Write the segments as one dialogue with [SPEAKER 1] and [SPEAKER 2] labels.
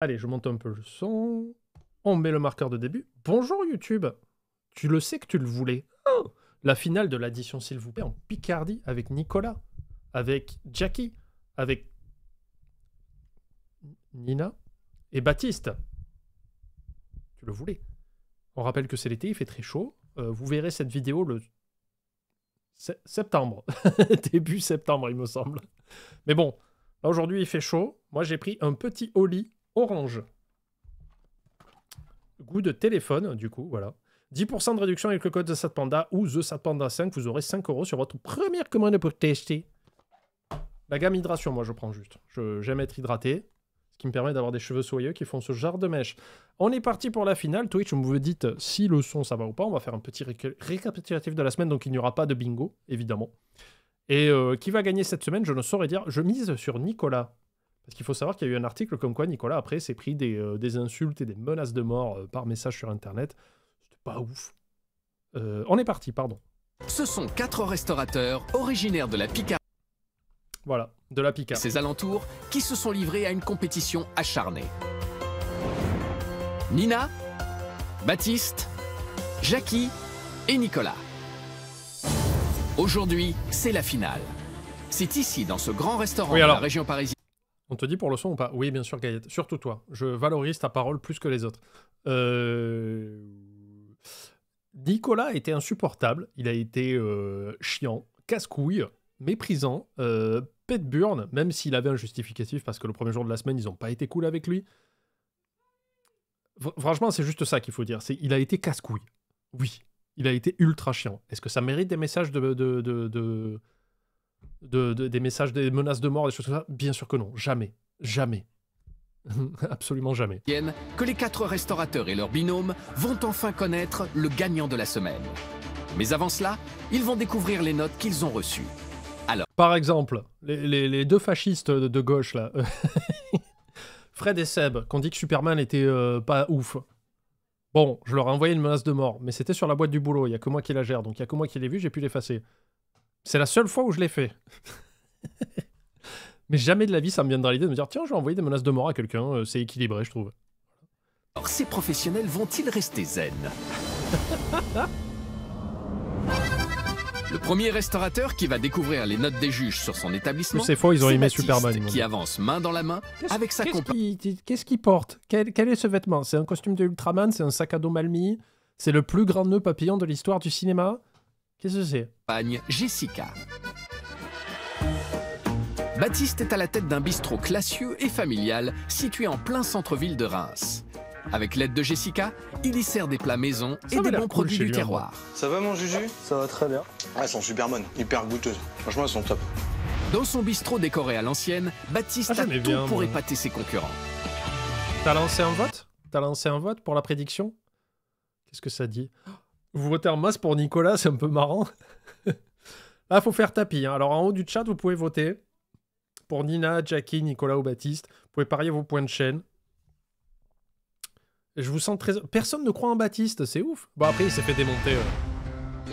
[SPEAKER 1] Allez, je monte un peu le son. On met le marqueur de début. Bonjour YouTube. Tu le sais que tu le voulais. Oh, la finale de l'addition s'il vous plaît en Picardie avec Nicolas, avec Jackie, avec Nina et Baptiste. Tu le voulais. On rappelle que c'est l'été, il fait très chaud. Vous verrez cette vidéo le septembre. Début septembre, il me semble. Mais bon, là aujourd'hui il fait chaud. Moi j'ai pris un petit Oli orange. Goût de téléphone, du coup, voilà. 10% de réduction avec le code de SatPanda ou TheSatPanda5. Vous aurez 5 € sur votre première commande pour tester. La gamme hydration, moi je prends juste. J'aime être hydraté. Ce qui me permet d'avoir des cheveux soyeux qui font ce genre de mèche. On est parti pour la finale. Twitch, vous me dites si le son ça va ou pas. On va faire un petit récapitulatif de la semaine. Donc il n'y aura pas de bingo, évidemment. Et qui va gagner cette semaine, je ne saurais dire. Je mise sur Nicolas. Parce qu'il faut savoir qu'il y a eu un article comme quoi Nicolas, après, s'est pris des insultes et des menaces de mort par message sur Internet. C'était pas ouf. On est parti, pardon.
[SPEAKER 2] Ce sont 4 restaurateurs originaires de la Picardie.
[SPEAKER 1] Voilà, de la Picardie.
[SPEAKER 2] Ses alentours qui se sont livrés à une compétition acharnée. Nina, Baptiste, Jackie et Nicolas. Aujourd'hui, c'est la finale. C'est ici, dans ce grand restaurant de la région parisienne.
[SPEAKER 1] On te dit pour le son ou pas? Oui, bien sûr, Gaëlle. Surtout toi. Je valorise ta parole plus que les autres. Nicolas a été insupportable. Il a été chiant, casse-couille, méprisant, pète-burne, même s'il avait un justificatif parce que le premier jour de la semaine, ils n'ont pas été cool avec lui. Franchement, c'est juste ça qu'il faut dire. Il a été casse-couille. Oui, il a été ultra chiant. Est-ce que ça mérite des messages des messages, des menaces de mort, des choses comme ça? Bien sûr que non. Jamais. Jamais. Absolument jamais.
[SPEAKER 2] Que les 4 restaurateurs et leurs binômes vont enfin connaître le gagnant de la semaine. Mais avant cela, ils vont découvrir les notes qu'ils ont reçues. Alors,
[SPEAKER 1] par exemple, les deux fascistes de gauche, là, Fred et Seb, qui ont dit que Superman était pas ouf. Bon, je leur ai envoyé une menace de mort, mais c'était sur la boîte du boulot, il n'y a que moi qui la gère, donc il n'y a que moi qui l'ai vu, j'ai pu l'effacer. C'est la seule fois où je l'ai fait. Mais jamais de la vie, ça me viendra l'idée de me dire tiens, je vais envoyer des menaces de mort à quelqu'un, c'est équilibré, je trouve.
[SPEAKER 2] Alors, ces professionnels vont-ils rester zen? Le premier restaurateur qui va découvrir les notes des juges sur son établissement,
[SPEAKER 1] ces fois, ils ont aimé
[SPEAKER 2] Baptiste,
[SPEAKER 1] Superman,
[SPEAKER 2] qui avance main dans la main avec sa compagne.
[SPEAKER 1] Qu'est-ce qu'il porte? Quel est ce vêtement? C'est un costume de Ultraman? C'est un sac à dos mal mis? C'est le plus grand nœud papillon de l'histoire du cinéma? Qu'est-ce que c'est?
[SPEAKER 2] Jessica. Baptiste est à la tête d'un bistrot classieux et familial situé en plein centre-ville de Reims. Avec l'aide de Jessica, il y sert des plats maison et des bons produits du terroir.
[SPEAKER 3] Ça va mon Juju?
[SPEAKER 4] Ça va très bien.
[SPEAKER 3] Ah, elles sont super bonnes, hyper goûteuses. Franchement, elles sont top.
[SPEAKER 2] Dans son bistrot décoré à l'ancienne, Baptiste a tout pour épater ses concurrents.
[SPEAKER 1] T'as lancé un vote? T'as lancé un vote pour la prédiction? Qu'est-ce que ça dit? Vous votez en masse pour Nicolas, c'est un peu marrant. Là, faut faire tapis. Hein. Alors, en haut du chat, vous pouvez voter pour Nina, Jackie, Nicolas ou Baptiste. Vous pouvez parier vos points de chaîne. Je vous sens très... Personne ne croit en Baptiste, c'est ouf. Bon, après, il s'est fait démonter.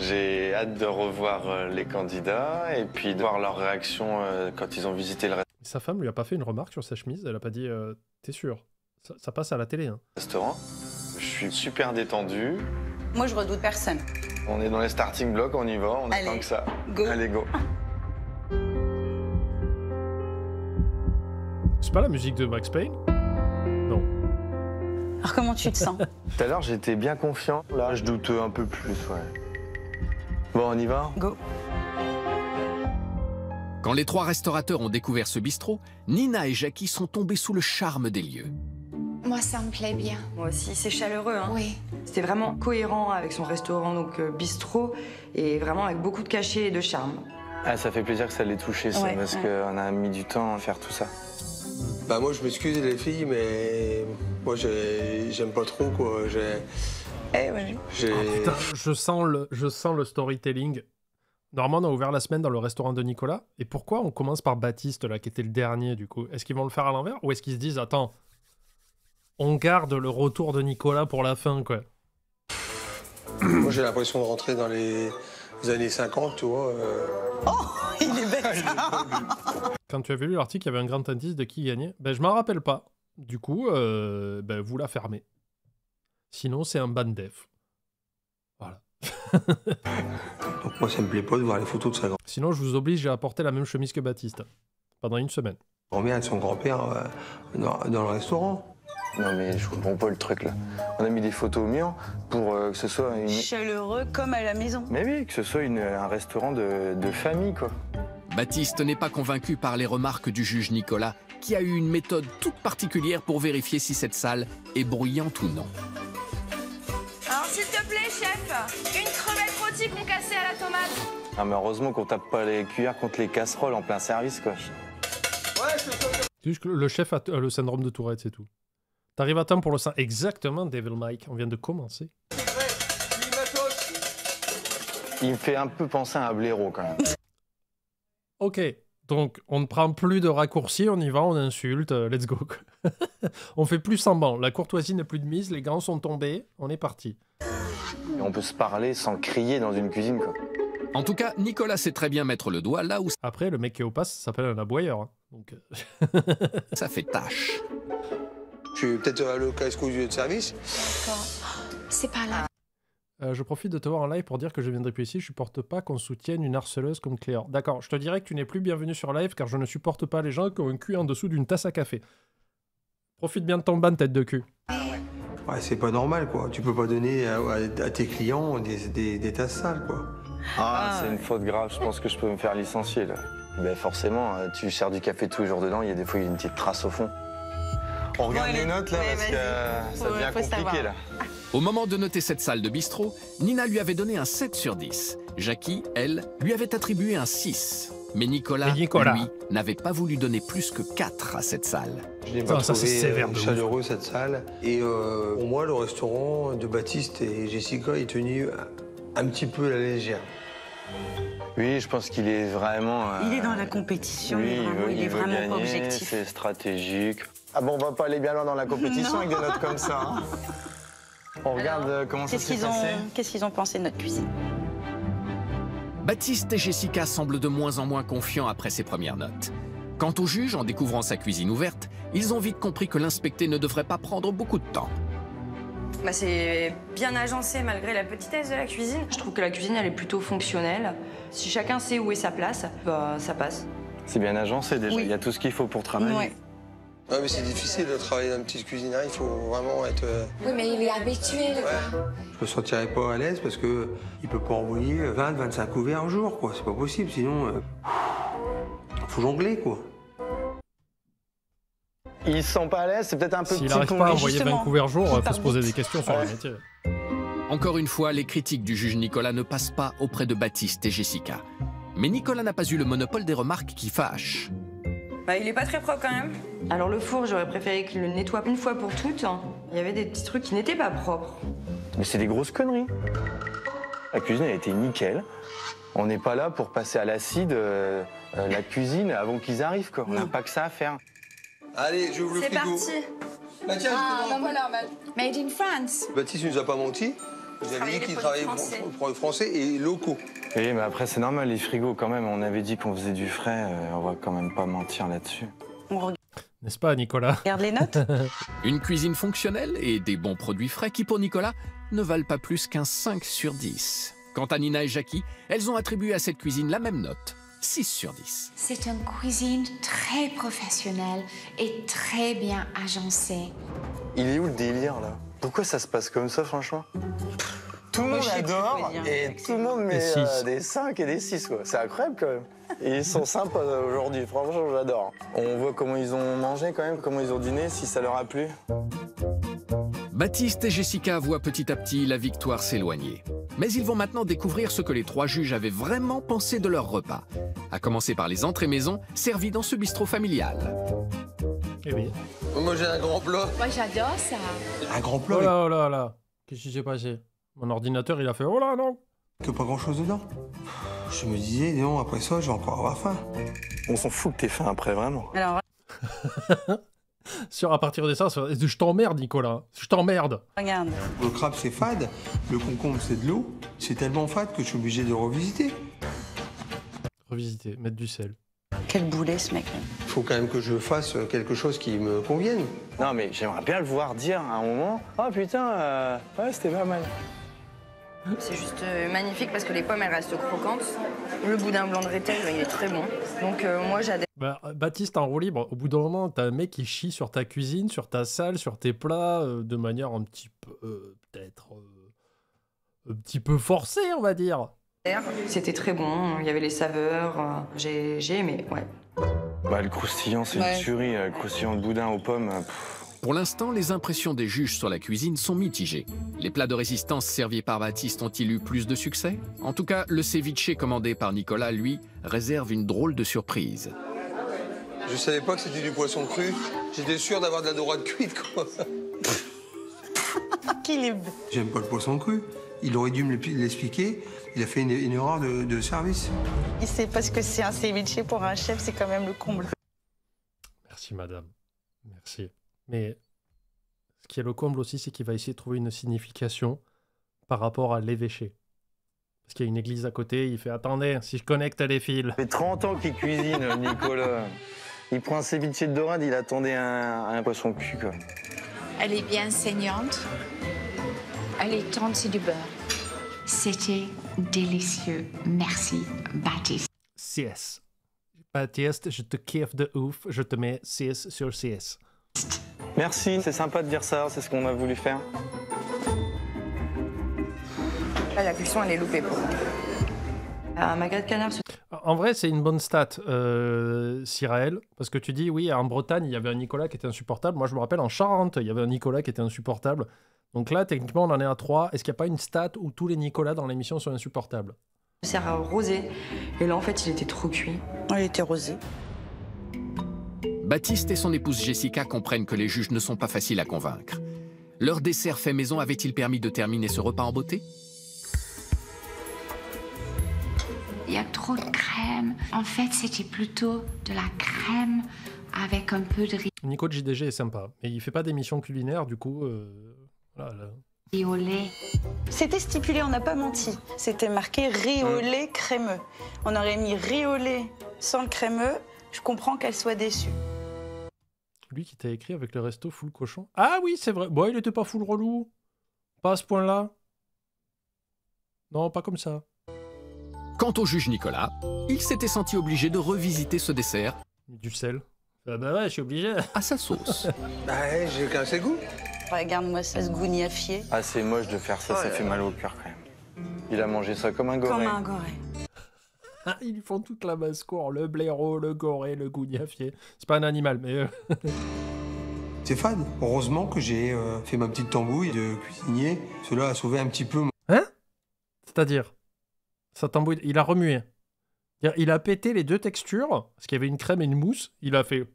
[SPEAKER 5] J'ai hâte de revoir les candidats et puis de voir leur réaction quand ils ont visité le
[SPEAKER 1] Sa femme lui a pas fait une remarque sur sa chemise. Elle a pas dit t'es sûr, ça passe à la télé. Hein.
[SPEAKER 5] restaurant. Je suis super détendu.
[SPEAKER 6] Moi, je redoute personne.
[SPEAKER 5] On est dans les starting blocks, on y va, on attend que ça.
[SPEAKER 6] Go.
[SPEAKER 5] Allez, go.
[SPEAKER 1] C'est pas la musique de Max Payne? Non.
[SPEAKER 6] Alors, comment tu te sens?
[SPEAKER 5] Tout à l'heure, j'étais bien confiant. Là, je doute un peu plus, ouais. Bon, on y va?
[SPEAKER 6] Go.
[SPEAKER 2] Quand les 3 restaurateurs ont découvert ce bistrot, Nina et Jackie sont tombés sous le charme des lieux.
[SPEAKER 7] Moi, ça me plaît bien.
[SPEAKER 8] Moi aussi, c'est chaleureux. Hein.
[SPEAKER 7] Oui.
[SPEAKER 8] C'était vraiment cohérent avec son restaurant, donc bistrot, et vraiment avec beaucoup de cachet et de charme.
[SPEAKER 5] Ah, ça fait plaisir que ça l'ait touché, ça, parce qu'on a mis du temps à faire tout ça.
[SPEAKER 4] Bah moi, je m'excuse les filles, mais moi, j'aime pas trop, quoi.
[SPEAKER 1] Putain, je sens le storytelling. Normalement, on a ouvert la semaine dans le restaurant de Nicolas. Et pourquoi on commence par Baptiste, là, qui était le dernier, du coup? Est-ce qu'ils vont le faire à l'envers? Ou est-ce qu'ils se disent, attends, on garde le retour de Nicolas pour la fin, quoi?
[SPEAKER 4] Moi, j'ai l'impression de rentrer dans les années 50, tu vois.
[SPEAKER 6] Oh, il est bête.
[SPEAKER 1] Quand tu avais lu l'article, il y avait un grand indice de qui gagnait. Ben, je m'en rappelle pas. Du coup, ben, vous la fermez. Sinon, c'est un ban def. Voilà.
[SPEAKER 4] Donc moi, ça me plaît pas de voir les photos de sa
[SPEAKER 1] Sinon, je vous oblige à apporter la même chemise que Baptiste. Pendant une semaine.
[SPEAKER 4] grand-mère et de son grand-père dans le restaurant.
[SPEAKER 5] Non mais je comprends pas le truc là. On a mis des photos au mur pour que ce soit une...
[SPEAKER 6] Chaleureux comme à la maison.
[SPEAKER 5] Mais oui, que ce soit un restaurant de famille quoi.
[SPEAKER 2] Baptiste n'est pas convaincu par les remarques du juge Nicolas, qui a eu une méthode toute particulière pour vérifier si cette salle est bruyante ou non.
[SPEAKER 9] Alors s'il te plaît, chef, une crevette rôtie concassée à la tomate.
[SPEAKER 5] Ah mais heureusement qu'on tape pas les cuillères contre les casseroles en plein service quoi.
[SPEAKER 1] C'est juste que le chef a le syndrome de Tourette, c'est tout. T'arrives à temps pour le sein. Exactement, Devil Mike. On vient de commencer.
[SPEAKER 5] Il me fait un peu penser à un blaireau quand même.
[SPEAKER 1] Ok, donc on ne prend plus de raccourcis, on y va, on insulte, let's go. On fait plus semblant, la courtoisie n'est plus de mise, les gants sont tombés, on est parti.
[SPEAKER 5] Et on peut se parler sans crier dans une cuisine quoi.
[SPEAKER 2] En tout cas, Nicolas sait très bien mettre le doigt là où
[SPEAKER 1] Après, le mec qui est au pass s'appelle un aboyeur. Hein. Donc...
[SPEAKER 2] ça fait tâche.
[SPEAKER 4] Je suis peut-être le casse-couille de service.
[SPEAKER 7] D'accord. C'est pas là.
[SPEAKER 1] Je profite de te voir en live pour dire que je viendrai plus ici. Je supporte pas qu'on soutienne une harceleuse comme Cléor. D'accord, je te dirais que tu n'es plus bienvenu sur live car je ne supporte pas les gens qui ont un cul en dessous d'une tasse à café. Profite bien de ton ban, tête de cul.
[SPEAKER 4] Ouais, c'est pas normal, quoi. Tu peux pas donner à tes clients des tasses sales, quoi.
[SPEAKER 5] Ah, c'est une faute grave, je pense que je peux me faire licencier là. Ben forcément, tu sers du café tous les jours dedans, il y a des fois il y a une petite trace au fond. On regarde les notes là parce que ça devient compliqué là.
[SPEAKER 2] Au moment de noter cette salle de bistrot, Nina lui avait donné un 7 sur 10. Jackie, elle, lui avait attribué un 6. Mais Nicolas, lui, n'avait pas voulu donner plus que 4 à cette salle.
[SPEAKER 4] Je l'ai pas trouvé chaleureux, cette salle. Et pour moi, le restaurant de Baptiste et Jessica est tenu un petit peu à la légère.
[SPEAKER 5] Oui, je pense qu'il est vraiment...
[SPEAKER 6] Il est dans la compétition,
[SPEAKER 5] oui,
[SPEAKER 6] il est vraiment
[SPEAKER 5] gagner,
[SPEAKER 6] objectif.
[SPEAKER 5] C'est stratégique. Ah bon, on va pas aller bien loin dans la compétition avec des notes comme ça. Hein. On regarde comment ça s'est passé.
[SPEAKER 6] Qu'est-ce qu'ils ont pensé de notre cuisine?
[SPEAKER 2] Baptiste et Jessica semblent de moins en moins confiants après ces premières notes. Quant au juge, en découvrant sa cuisine ouverte, ils ont vite compris que l'inspecter ne devrait pas prendre beaucoup de temps.
[SPEAKER 8] Bah, c'est bien agencé malgré la petitesse de la cuisine. Je trouve que la cuisine, elle est plutôt fonctionnelle. Si chacun sait où est sa place, bah, ça passe.
[SPEAKER 5] C'est bien agencé déjà, il y a tout ce qu'il faut pour travailler.
[SPEAKER 6] Ouais.
[SPEAKER 4] Ouais, mais c'est difficile de travailler dans une petite cuisine, il faut vraiment être...
[SPEAKER 7] Oui, mais il est habitué.
[SPEAKER 4] Ouais. Je me sentirais pas à l'aise parce que il peut pas envoyer 20-25 couverts au jour, quoi. C'est pas possible, sinon... faut jongler, quoi.
[SPEAKER 5] Il se sent pas à l'aise, c'est peut-être un peu
[SPEAKER 1] S'il
[SPEAKER 5] petit
[SPEAKER 1] n'arrive
[SPEAKER 5] pour
[SPEAKER 1] pas à
[SPEAKER 5] lui.
[SPEAKER 1] envoyer 20 couverts jour, il faut se poser des questions sur le métier.
[SPEAKER 2] Encore une fois, les critiques du juge Nicolas ne passent pas auprès de Baptiste et Jessica. Mais Nicolas n'a pas eu le monopole des remarques qui fâchent.
[SPEAKER 8] Bah, il est pas très propre quand même. Alors le four, j'aurais préféré qu'il le nettoie une fois pour toutes. Il y avait des petits trucs qui n'étaient pas propres.
[SPEAKER 5] Mais c'est des grosses conneries. La cuisine a été nickel. On n'est pas là pour passer à l'acide la cuisine avant qu'ils arrivent, quoi. On n'a pas que ça à faire.
[SPEAKER 4] Allez, j'ouvre le frigo.
[SPEAKER 8] C'est parti.
[SPEAKER 4] Bah tiens,
[SPEAKER 7] Ah, non, normal. Made in France.
[SPEAKER 4] Baptiste nous a pas menti. Il avait dit qu'il travaillait pour les Français et locaux.
[SPEAKER 5] Oui, mais après, c'est normal, les frigos, quand même. On avait dit qu'on faisait du frais. On va quand même pas mentir là-dessus.
[SPEAKER 1] N'est-ce pas, Nicolas?
[SPEAKER 6] Regarde les notes.
[SPEAKER 2] Une cuisine fonctionnelle et des bons produits frais qui, pour Nicolas, ne valent pas plus qu'un 5 sur 10. Quant à Nina et Jackie, elles ont attribué à cette cuisine la même note, 6 sur 10.
[SPEAKER 7] C'est une cuisine très professionnelle et très bien agencée.
[SPEAKER 5] Il est où le délire, là? Pourquoi ça se passe comme ça, franchement? Tout le monde adore et tout le monde met des 5 et des 6, quoi. C'est incroyable, quand même. Et ils sont sympas aujourd'hui, franchement, j'adore. On voit comment ils ont mangé, quand même, comment ils ont dîné, si ça leur a plu.
[SPEAKER 2] Baptiste et Jessica voient petit à petit la victoire s'éloigner. Mais ils vont maintenant découvrir ce que les 3 juges avaient vraiment pensé de leur repas. À commencer par les entrées maison servis dans ce bistrot familial.
[SPEAKER 1] Eh oui.
[SPEAKER 4] Moi, j'ai un grand plat.
[SPEAKER 7] Moi, j'adore ça.
[SPEAKER 4] Un grand plat
[SPEAKER 1] Oh là, oh là, là. Qu'est-ce qui s'est passé? Mon ordinateur, il a fait oh là, non.
[SPEAKER 4] que pas grand-chose dedans. Je me disais, non, après ça, je vais encore avoir faim.
[SPEAKER 5] On s'en fout que t'aies faim après, vraiment.
[SPEAKER 6] Alors,
[SPEAKER 1] à partir de ça, je t'emmerde, Nicolas. Je t'emmerde.
[SPEAKER 6] regarde.
[SPEAKER 4] Le crabe, c'est fade. Le concombre, c'est de l'eau. C'est tellement fade que je suis obligé de revisiter.
[SPEAKER 1] Revisiter, mettre du sel.
[SPEAKER 6] Quel boulet, ce mec.
[SPEAKER 4] faut quand même que je fasse quelque chose qui me convienne.
[SPEAKER 5] Non, mais j'aimerais bien le voir dire à un moment « Oh putain, ouais, c'était pas mal ».
[SPEAKER 8] C'est juste magnifique parce que les pommes, elles restent croquantes. Le boudin blanc de Rethel, il est très bon. Donc moi, j'adhère.
[SPEAKER 1] Bah, Baptiste, en roue libre, au bout d'un moment, t'as un mec qui chie sur ta cuisine, sur ta salle, sur tes plats, de manière un petit peu, peut-être, un petit peu forcée, on va dire.
[SPEAKER 8] C'était très bon, il y avait les saveurs, j'ai aimé, ouais.
[SPEAKER 5] Bah, le croustillant, c'est une tuerie, le croustillant de boudin aux pommes.
[SPEAKER 2] Pour l'instant, les impressions des juges sur la cuisine sont mitigées. Les plats de résistance servis par Baptiste ont-ils eu plus de succès? En tout cas, le ceviche commandé par Nicolas, lui, réserve une drôle de surprise.
[SPEAKER 4] Je savais pas que c'était du poisson cru. J'étais sûr d'avoir de la dorade cuite, quoi. J'aime pas le poisson cru. Il aurait dû me l'expliquer. Il a fait une erreur de service.
[SPEAKER 6] Il sait pas ce que c'est un ceviche pour un chef, c'est quand même le comble.
[SPEAKER 1] Merci, madame. Merci. Mais ce qui est le comble aussi, c'est qu'il va essayer de trouver une signification par rapport à l'évêché. Parce qu'il y a une église à côté, il fait « Attendez, si je connecte les fils... »
[SPEAKER 5] Ça fait 30 ans qu'il cuisine, Nicolas. Il prend un ceviche de dorade, il attendait un poisson cul, quoi.
[SPEAKER 7] Elle est bien saignante. Elle est tendre, c'est du beurre. C'était délicieux. Merci, Baptiste.
[SPEAKER 1] CS. Baptiste, je te kiffe de ouf. Je te mets 6 sur CS.
[SPEAKER 5] Merci, c'est sympa de dire ça, c'est ce qu'on a voulu faire.
[SPEAKER 8] Là, la cuisson, elle est loupée pour moi. Un magret de canard.
[SPEAKER 1] En vrai, c'est une bonne stat, Cyraël, parce que tu dis, oui, en Bretagne, il y avait un Nicolas qui était insupportable. Moi, je me rappelle, en Charente, il y avait un Nicolas qui était insupportable. Donc là, techniquement, on en est à 3. Est-ce qu'il n'y a pas une stat où tous les Nicolas dans l'émission sont insupportables?
[SPEAKER 8] Je sers à rosé. Et là, en fait, il était trop cuit.
[SPEAKER 6] Il était rosé.
[SPEAKER 2] Baptiste et son épouse Jessica comprennent que les juges ne sont pas faciles à convaincre. Leur dessert fait maison avait-il permis de terminer ce repas en beauté?
[SPEAKER 7] Il y a trop de crème. En fait, c'était plutôt de la crème avec un peu de
[SPEAKER 1] Nico de JDG est sympa, mais il fait pas d'émission culinaire, du coup... voilà.
[SPEAKER 7] riz au lait.
[SPEAKER 6] C'était stipulé, on n'a pas menti. C'était marqué riz au lait crémeux. On aurait mis riz au lait sans le crémeux. Je comprends qu'elle soit déçue.
[SPEAKER 1] Lui qui t'a écrit avec le resto full cochon. Ah oui, c'est vrai. Bon, il était pas full relou. Pas à ce point-là. Non, pas comme ça.
[SPEAKER 2] Quant au juge Nicolas, il s'était senti obligé de revisiter ce dessert.
[SPEAKER 1] Du sel. Ah bah ouais, je suis obligé.
[SPEAKER 2] À sa sauce.
[SPEAKER 4] Bah ouais, j'ai cassé le goût.
[SPEAKER 6] Regarde-moi ça, ce gougnafier.
[SPEAKER 5] Ah, c'est moche de faire ça, ça fait mal au cœur quand même. Il a mangé ça comme un goré.
[SPEAKER 6] Comme un goré.
[SPEAKER 1] Ils font toute la basse-cour, le blaireau, le goré, le gougnafier. C'est pas un animal, mais...
[SPEAKER 4] C'est fade. Heureusement que j'ai fait ma petite tambouille de cuisinier. Cela a sauvé un petit peu...
[SPEAKER 1] Hein? C'est-à-dire? Sa tambouille... Il a remué. Il a pété les deux textures, parce qu'il y avait une crème et une mousse. Il a fait...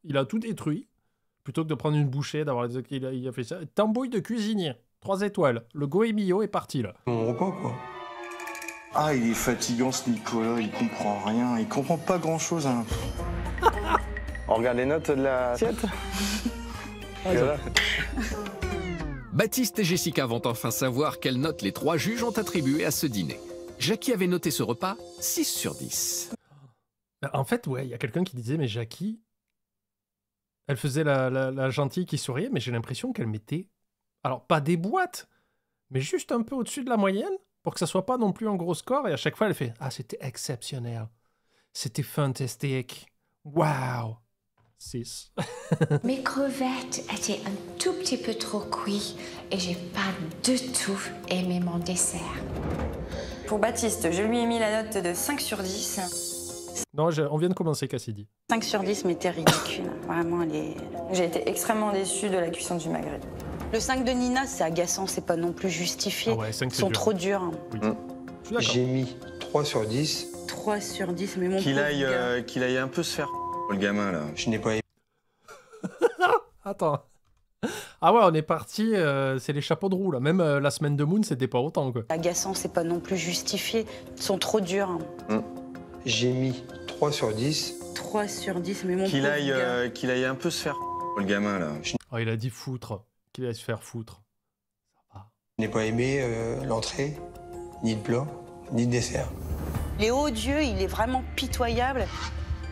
[SPEAKER 1] Il a tout détruit. Plutôt que de prendre une bouchée, d'avoir... Il a fait ça. Tambouille de cuisinier. 3 étoiles. Le goemio est parti, là.
[SPEAKER 4] Mon repas, quoi.
[SPEAKER 5] Ah, il est fatigant ce Nicolas, il comprend rien, il comprend pas grand-chose. Hein. On regarde les notes de l'assiette. Voilà.
[SPEAKER 2] Baptiste et Jessica vont enfin savoir quelles notes les 3 juges ont attribuées à ce dîner. Jackie avait noté ce repas 6 sur 10.
[SPEAKER 1] En fait, ouais, il y a quelqu'un qui disait, mais Jackie, elle faisait la gentille qui souriait, mais j'ai l'impression qu'elle mettait, alors pas des boîtes, mais juste un peu au-dessus de la moyenne, pour que ça soit pas non plus un gros score, et à chaque fois, elle fait « Ah, c'était exceptionnel. C'était fantastique. Waouh !» 6.
[SPEAKER 7] Mes crevettes étaient un tout petit peu trop cuites et j'ai pas du tout aimé mon dessert.
[SPEAKER 8] Pour Baptiste, je lui ai mis la note de 5 sur 10.
[SPEAKER 1] Non, on vient de commencer, Cassidy.
[SPEAKER 6] 5 sur 10, mais t'es ridicule. Vraiment, elle est...
[SPEAKER 8] J'ai été extrêmement déçue de la cuisson du magret.
[SPEAKER 6] Le 5 de Nina, c'est agaçant, c'est pas non plus justifié.
[SPEAKER 1] Ah ouais, 5,
[SPEAKER 6] ils sont trop durs. Hein.
[SPEAKER 1] Oui.
[SPEAKER 4] J'ai mis 3 sur 10.
[SPEAKER 6] 3 sur 10, mais mon
[SPEAKER 5] qu'il aille un peu se faire le gamin, là.
[SPEAKER 4] Je n'ai pas aimé.
[SPEAKER 1] Attends. Ah ouais, on est parti, c'est les chapeaux de roue, là. Même la semaine de Moon, c'était pas autant, quoi.
[SPEAKER 6] Agaçant, c'est pas non plus justifié. Ils sont trop durs. Hein.
[SPEAKER 4] J'ai mis 3 sur 10.
[SPEAKER 6] 3 sur 10, mais mon
[SPEAKER 5] qu'il aille un peu se faire le gamin, là.
[SPEAKER 1] Oh, il a dit foutre. Qu'il allait se faire foutre.
[SPEAKER 4] Je n'ai pas aimé l'entrée, ni le plat, ni le dessert.
[SPEAKER 6] Les hauts dieux, il est vraiment pitoyable.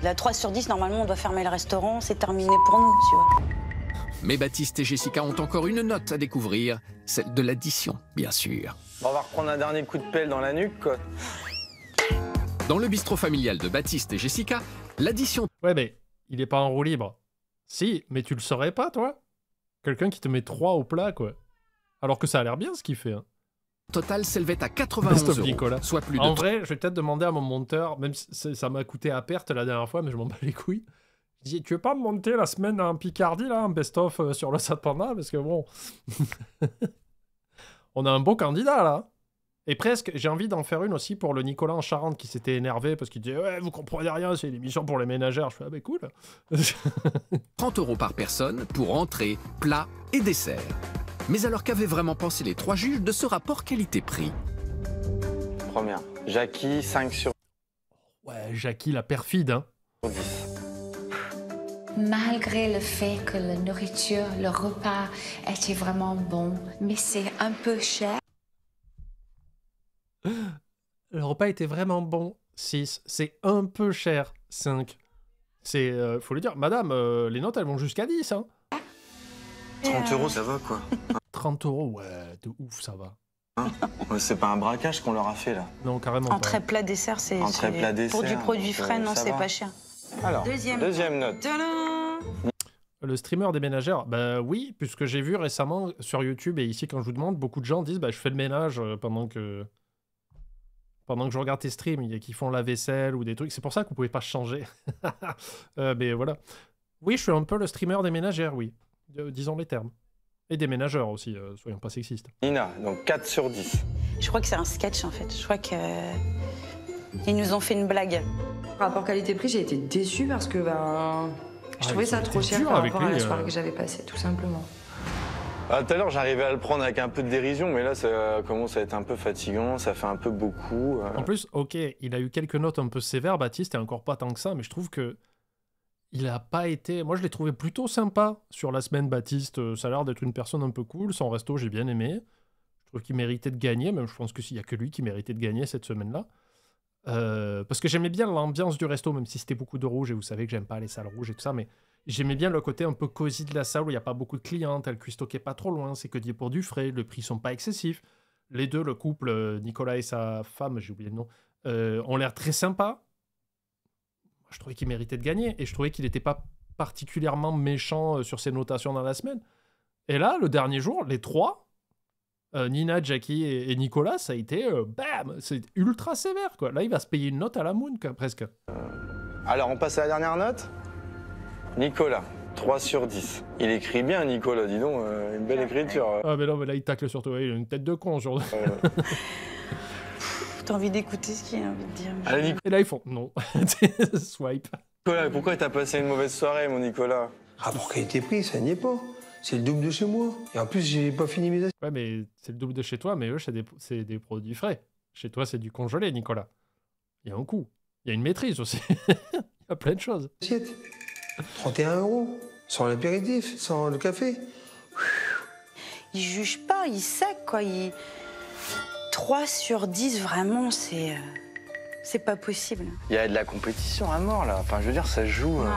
[SPEAKER 6] La 3 sur 10, normalement, on doit fermer le restaurant, c'est terminé pour nous, tu vois.
[SPEAKER 2] Mais Baptiste et Jessica ont encore une note à découvrir, celle de l'addition, bien sûr.
[SPEAKER 5] On va reprendre un dernier coup de pelle dans la nuque, quoi.
[SPEAKER 2] Dans le bistrot familial de Baptiste et Jessica, l'addition...
[SPEAKER 1] Ouais, mais il est pas en roue libre. Si, mais tu le saurais pas, toi? Quelqu'un qui te met 3 au plat, quoi. Alors que ça a l'air bien, ce qu'il fait, hein.
[SPEAKER 2] Total s'élevait à 91 €, soit plus de...
[SPEAKER 1] En vrai, je vais peut-être demander à mon monteur, même si ça m'a coûté à perte la dernière fois, mais je m'en bats les couilles. Je dis, tu veux pas me monter la semaine en Picardie, là, en best-of sur le Sad Panda? Parce que bon... On a un beau candidat, là. Et presque, j'ai envie d'en faire une aussi pour le Nicolas en Charente qui s'était énervé parce qu'il disait « Ouais, vous comprenez rien, c'est une émission pour les ménagères. » Je fais « Ah bah cool !»
[SPEAKER 2] 30 € par personne pour entrée, plat et dessert. Mais alors qu'avaient vraiment pensé les 3 juges de ce rapport qualité-prix?
[SPEAKER 5] Première. Jackie, 5 sur
[SPEAKER 1] Ouais, Jackie la perfide, hein.
[SPEAKER 5] 10.
[SPEAKER 7] Malgré le fait que la nourriture, le repas était vraiment bon, mais c'est un peu cher.
[SPEAKER 1] Le repas était vraiment bon. 6. C'est un peu cher. 5. C'est... faut le dire. Madame, les notes, elles vont jusqu'à 10, hein.
[SPEAKER 5] 30 €, ça va, quoi.
[SPEAKER 1] 30 €, ouais, de ouf, ça va.
[SPEAKER 5] Hein, ouais, c'est pas un braquage qu'on leur a fait, là.
[SPEAKER 1] Non, carrément pas.
[SPEAKER 6] Entrée plat dessert, c'est...
[SPEAKER 5] Entrée plat dessert.
[SPEAKER 6] Pour du produit frais, non, c'est pas cher.
[SPEAKER 5] Alors, deuxième note.
[SPEAKER 6] Tadam!
[SPEAKER 1] Le streamer des ménagères, bah oui, puisque j'ai vu récemment sur YouTube et ici quand je vous demande, beaucoup de gens disent bah je fais le ménage pendant que je regarde tes streams, il y a qui font la vaisselle ou des trucs, c'est pour ça que vous pouvez pas changer. Mais voilà. Oui, je suis un peu le streamer des ménagères, oui. Disons les termes. Et des ménageurs aussi, soyons pas sexistes.
[SPEAKER 5] Nina, donc 4 sur 10.
[SPEAKER 6] Je crois que c'est un sketch en fait. Je crois que ils nous ont fait une blague.
[SPEAKER 8] Rapport qualité-prix, j'ai été déçue parce que je trouvais ça trop cher par rapport à la soirée que j'avais passée, tout simplement.
[SPEAKER 5] Ah, tout à l'heure, j'arrivais à le prendre avec un peu de dérision, mais là, ça commence à être un peu fatigant, ça fait un peu beaucoup.
[SPEAKER 1] En plus, ok, il a eu quelques notes un peu sévères, Baptiste, et encore pas tant que ça, mais je trouve que il a pas été... Moi, je l'ai trouvé plutôt sympa sur la semaine, Baptiste. Ça a l'air d'être une personne un peu cool. Son resto, j'ai bien aimé. Je trouve qu'il méritait de gagner, même je pense que s'il y a que lui qui méritait de gagner cette semaine-là. Parce que j'aimais bien l'ambiance du resto, même si c'était beaucoup de rouge, et vous savez que j'aime pas les salles rouges et tout ça, mais j'aimais bien le côté un peu cosy de la salle où il n'y a pas beaucoup de clients, le cuistot qui est pas trop loin, c'est que dit pour du frais, le prix sont pas excessifs. Les deux, le couple, Nicolas et sa femme, j'ai oublié le nom, ont l'air très sympas. Je trouvais qu'il méritait de gagner, et je trouvais qu'il n'était pas particulièrement méchant sur ses notations dans la semaine. Et là, le dernier jour, les trois... Nina, Jackie et Nicolas, ça a été bam, c'est ultra sévère quoi. Là, il va se payer une note à la moon quoi, presque.
[SPEAKER 5] Alors, on passe à la dernière note. Nicolas, 3 sur 10. Il écrit bien, Nicolas, dis donc, une belle écriture.
[SPEAKER 1] Ah, mais non, mais là, il tacle surtout. Il a une tête de con sur.
[SPEAKER 6] T'as envie d'écouter ce qu'il a envie de dire.
[SPEAKER 5] Allez,
[SPEAKER 1] et là, ils font non. Swipe.
[SPEAKER 5] Nicolas, pourquoi t'as passé une mauvaise soirée, mon Nicolas?
[SPEAKER 4] Rapport qualité-prix, ça n'y est pas. C'est le double de chez moi. Et en plus, j'ai pas fini mes assiettes.
[SPEAKER 1] Ouais, mais c'est le double de chez toi, mais eux, c'est des produits frais. Chez toi, c'est du congelé, Nicolas. Il y a un coût. Il y a une maîtrise aussi. Il y a plein de choses.
[SPEAKER 4] Assiette. 31 €. Sans l'apéritif, sans le café.
[SPEAKER 6] Il juge pas, il sait quoi. 3 sur 10, vraiment, c'est pas possible.
[SPEAKER 5] Il y a de la compétition à mort, là. Enfin, je veux dire, ça joue.
[SPEAKER 6] Ouais.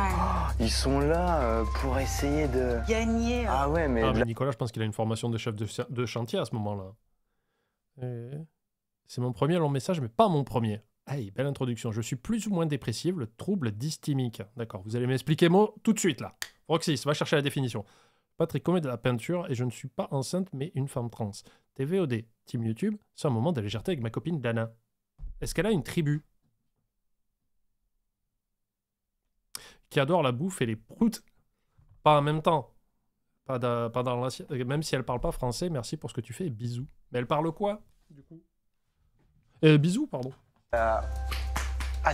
[SPEAKER 5] Ils sont là pour essayer de...
[SPEAKER 6] Gagner.
[SPEAKER 5] Ah ouais, mais...
[SPEAKER 1] Ah, mais Nicolas, je pense qu'il a une formation de chef de chantier à ce moment-là. C'est mon premier long message, mais pas mon premier. Hey, belle introduction. Je suis plus ou moins dépressive, le trouble dysthymique. D'accord, vous allez m'expliquer mot tout de suite, là. Roxy, va chercher la définition. Patrick commet de la peinture et je ne suis pas enceinte, mais une femme trans. TVOD, Team YouTube, c'est un moment de légèreté avec ma copine Dana. Est-ce qu'elle a une tribu qui adore la bouffe et les proutes? Pas en même temps. Pas dans l'assiette. Même si elle parle pas français, merci pour ce que tu fais et bisous. Mais elle parle quoi, du coup? Bisous, pardon.
[SPEAKER 5] Ah,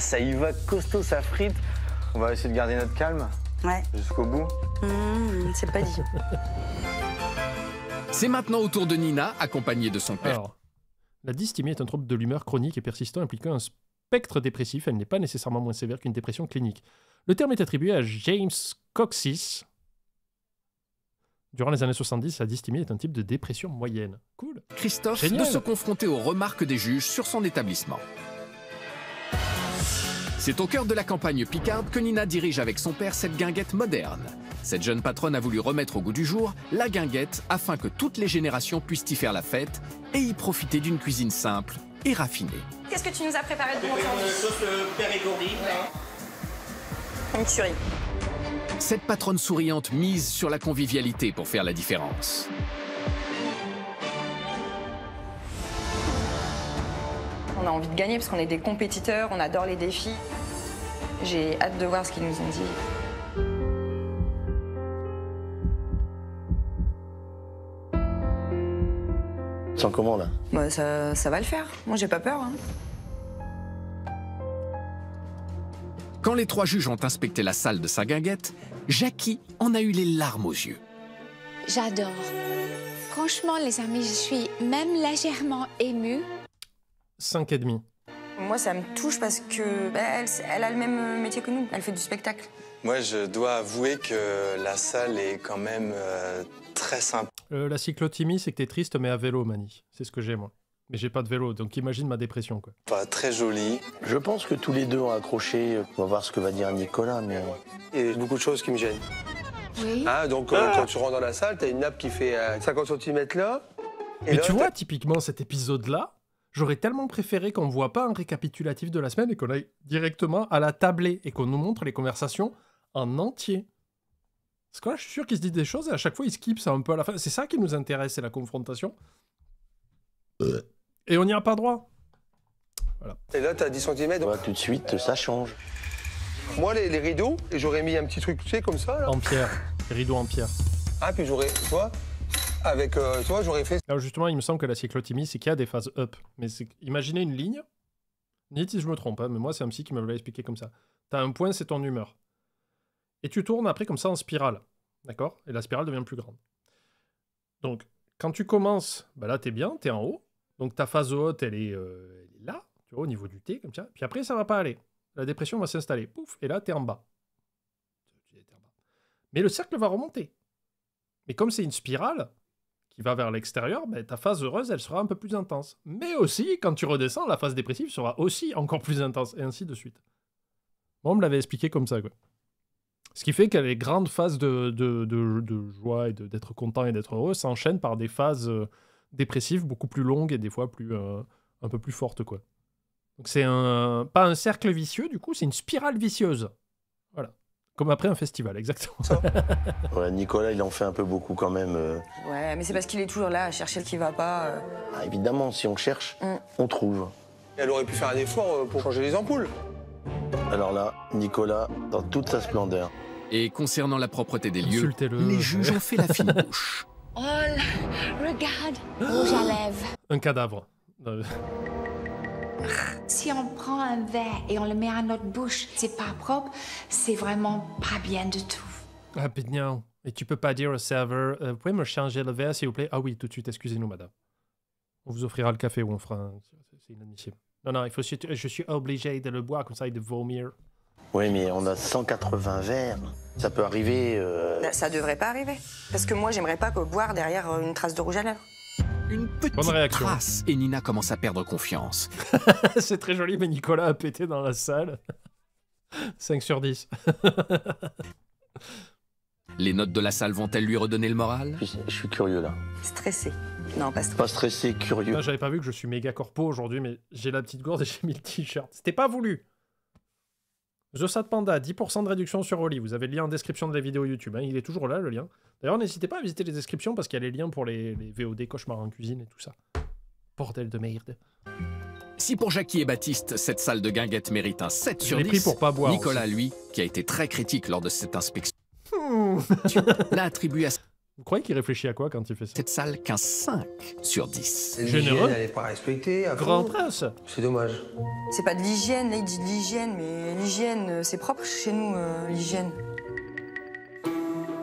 [SPEAKER 5] ça y va, costaud, ça frite. On va essayer de garder notre calme.
[SPEAKER 6] Ouais.
[SPEAKER 5] Jusqu'au bout.
[SPEAKER 6] C'est pas dit.
[SPEAKER 2] C'est maintenant au tour de Nina, accompagnée de son père.
[SPEAKER 1] Alors, la dysthymie est un trouble de l'humeur chronique et persistant impliquant un spectre dépressif. Elle n'est pas nécessairement moins sévère qu'une dépression clinique. Le terme est attribué à James Coxis. Durant les années 70, la dysthymie est un type de dépression moyenne. Cool.
[SPEAKER 2] Christophe
[SPEAKER 1] Génial.
[SPEAKER 2] de se confronter aux remarques des juges sur son établissement. C'est au cœur de la campagne picarde que Nina dirige avec son père cette guinguette moderne. Cette jeune patronne a voulu remettre au goût du jour la guinguette afin que toutes les générations puissent y faire la fête et y profiter d'une cuisine simple et raffinée.
[SPEAKER 8] Qu'est-ce que tu nous as préparé de bon aujourd'hui?
[SPEAKER 10] Une sauce périgordi.
[SPEAKER 8] Une tuerie.
[SPEAKER 2] Cette patronne souriante mise sur la convivialité pour faire la différence.
[SPEAKER 8] On a envie de gagner parce qu'on est des compétiteurs, on adore les défis. J'ai hâte de voir ce qu'ils nous ont dit.
[SPEAKER 5] Tu sens comment là?
[SPEAKER 8] Bah, ça va le faire. Moi, j'ai pas peur. Hein.
[SPEAKER 2] Quand les 3 juges ont inspecté la salle de sa guinguette, Jackie en a eu les larmes aux yeux.
[SPEAKER 7] J'adore. Franchement, les amis, je suis même légèrement émue.
[SPEAKER 1] 5,5.
[SPEAKER 8] Moi, ça me touche parce que elle a le même métier que nous. Elle fait du spectacle.
[SPEAKER 5] Moi, je dois avouer que la salle est quand même très sympa.
[SPEAKER 1] La cyclothymie, c'est que t'es triste, mais à vélo, Mani. C'est ce que j'ai, moi. Mais j'ai pas de vélo, donc imagine ma dépression, quoi.
[SPEAKER 5] Enfin, très joli.
[SPEAKER 11] Je pense que tous les deux ont accroché. On va voir ce que va dire Nicolas, mais...
[SPEAKER 4] Il y a beaucoup de choses qui me gênent.
[SPEAKER 7] Oui.
[SPEAKER 4] Ah, donc, quand tu rentres dans la salle, t'as une nappe qui fait 50 cm là. Et
[SPEAKER 1] mais
[SPEAKER 4] là,
[SPEAKER 1] tu vois, typiquement, cet épisode-là, j'aurais tellement préféré qu'on ne voit pas un récapitulatif de la semaine et qu'on aille directement à la tablée et qu'on nous montre les conversations en entier. Parce que là, je suis sûr qu'il se dit des choses et à chaque fois, il skip ça un peu à la fin. C'est ça qui nous intéresse, c'est la confrontation. Et on n'y a pas droit. Voilà.
[SPEAKER 4] Et là, t'as 10 cm.
[SPEAKER 11] Ouais, tout de suite, ça change.
[SPEAKER 4] Moi, les rideaux, j'aurais mis un petit truc, tu sais, comme ça, là.
[SPEAKER 1] En pierre. Les rideaux en pierre.
[SPEAKER 4] Ah, puis j'aurais, tu vois, avec, toi, j'aurais fait...
[SPEAKER 1] Alors justement, il me semble que la cyclothymie, c'est qu'il y a des phases up. Mais imaginez une ligne. Dites si je me trompe, hein, mais moi, c'est un psy qui me l'avait expliqué comme ça. T'as un point, c'est ton humeur. Et tu tournes après comme ça en spirale. D'accord? Et la spirale devient plus grande. Donc, quand tu commences, bah là, t'es bien, t'es en haut. Donc, ta phase haute, elle est là, tu vois, au niveau du T, comme ça. Puis après, ça va pas aller. La dépression va s'installer. Pouf, et là, t'es en bas. Mais le cercle va remonter. Mais comme c'est une spirale qui va vers l'extérieur, bah, ta phase heureuse, elle sera un peu plus intense. Mais aussi, quand tu redescends, la phase dépressive sera aussi encore plus intense, et ainsi de suite. Moi, on me l'avait expliqué comme ça, quoi. Ce qui fait que les grandes phases de joie et d'être content et d'être heureux s'enchaînent par des phases dépressives beaucoup plus longues et des fois plus, un peu plus fortes, quoi. Donc c'est pas un cercle vicieux, du coup, c'est une spirale vicieuse. Voilà. Comme après un festival, exactement.
[SPEAKER 11] Ouais, Nicolas, il en fait un peu beaucoup quand même.
[SPEAKER 8] Ouais, mais c'est parce qu'il est toujours là à chercher le qui va pas.
[SPEAKER 11] Ah, évidemment, si on cherche, on trouve.
[SPEAKER 4] Elle aurait pu faire un effort pour changer les ampoules.
[SPEAKER 11] Alors là, Nicolas, dans toute sa splendeur.
[SPEAKER 2] Et concernant la propreté des lieux,
[SPEAKER 1] Insultez-le.
[SPEAKER 2] les juges ont fait la fine bouche.
[SPEAKER 7] Oh, regarde, rouge à lèvres.
[SPEAKER 1] Un cadavre.
[SPEAKER 7] Si on prend un verre et on le met à notre bouche, c'est pas propre, c'est vraiment pas bien du tout.
[SPEAKER 1] Ah, Pignon. Et tu peux pas dire au serveur, vous pouvez me changer le verre, s'il vous plaît? Ah oui, tout de suite, excusez-nous, madame. On vous offrira le café ou on fera un... C'est inadmissible. Non, il faut... je suis obligé de le boire, comme ça, et de vomir.
[SPEAKER 11] Oui, mais on a 180 verres. Ça peut arriver...
[SPEAKER 8] Ça devrait pas arriver. Parce que moi, j'aimerais pas boire derrière une trace de rouge à lèvres.
[SPEAKER 2] Une petite trace et Nina commence à perdre confiance.
[SPEAKER 1] C'est très joli, mais Nicolas a pété dans la salle. 5 sur 10.
[SPEAKER 2] Les notes de la salle vont-elles lui redonner le moral?
[SPEAKER 11] Je suis curieux, là.
[SPEAKER 8] Stressé. Non, pas stressé.
[SPEAKER 11] Pas stressé, curieux.
[SPEAKER 1] Là, j'avais pas vu que je suis méga corpo aujourd'hui, mais j'ai la petite gourde et j'ai mis le t-shirt. C'était pas voulu. The Sad Panda, 10% de réduction sur Oli. Vous avez le lien en description de la vidéo YouTube. Hein. Il est toujours là, le lien. D'ailleurs, n'hésitez pas à visiter les descriptions parce qu'il y a les liens pour les VOD, cauchemar en cuisine et tout ça. Bordel de merde.
[SPEAKER 2] Si pour Jackie et Baptiste, cette salle de guinguette mérite un 7 sur 10,
[SPEAKER 1] pris pour pas boire
[SPEAKER 2] Nicolas,
[SPEAKER 1] aussi.
[SPEAKER 2] lui, qui a été très critique lors de cette inspection, l'a attribué à
[SPEAKER 1] Vous croyez qu'il réfléchit à quoi quand il fait ça?
[SPEAKER 2] cette salle qu'un 5 sur 10.
[SPEAKER 1] Généreux.
[SPEAKER 4] Elle n'est pas respectée. à
[SPEAKER 1] Grand
[SPEAKER 4] fond.
[SPEAKER 1] prince.
[SPEAKER 4] C'est dommage.
[SPEAKER 8] C'est pas de l'hygiène, là, il dit de l'hygiène, mais l'hygiène, c'est propre chez nous, l'hygiène.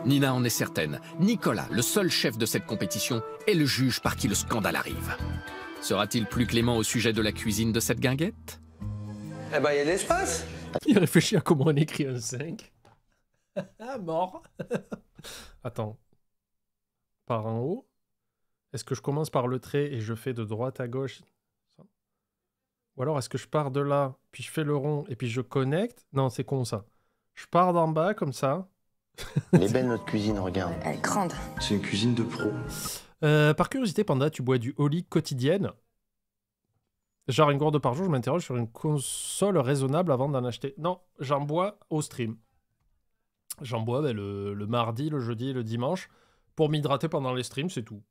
[SPEAKER 2] Nina en est certaine. Nicolas, le seul chef de cette compétition, est le juge par qui le scandale arrive. Sera-t-il plus clément au sujet de la cuisine de cette guinguette?
[SPEAKER 4] Eh ben, il y a de l'espace.
[SPEAKER 1] Il réfléchit à comment on écrit un 5. Ah, mort. Attends. Par en haut. Est-ce que je commence par le trait et je fais de droite à gauche? Ou alors, est-ce que je pars de là, puis je fais le rond, et puis je connecte? Non, c'est con, ça. Je pars d'en bas, comme ça.
[SPEAKER 11] Elle est belle, notre cuisine, regarde.
[SPEAKER 8] Elle est grande.
[SPEAKER 4] C'est une cuisine de pro.
[SPEAKER 1] Par curiosité, Panda, tu bois du Oli quotidienne? Genre une gourde par jour, je m'interroge sur une console raisonnable avant d'en acheter. Non, j'en bois au stream. J'en bois le mardi, le jeudi et le dimanche pour m'hydrater pendant les streams, c'est tout.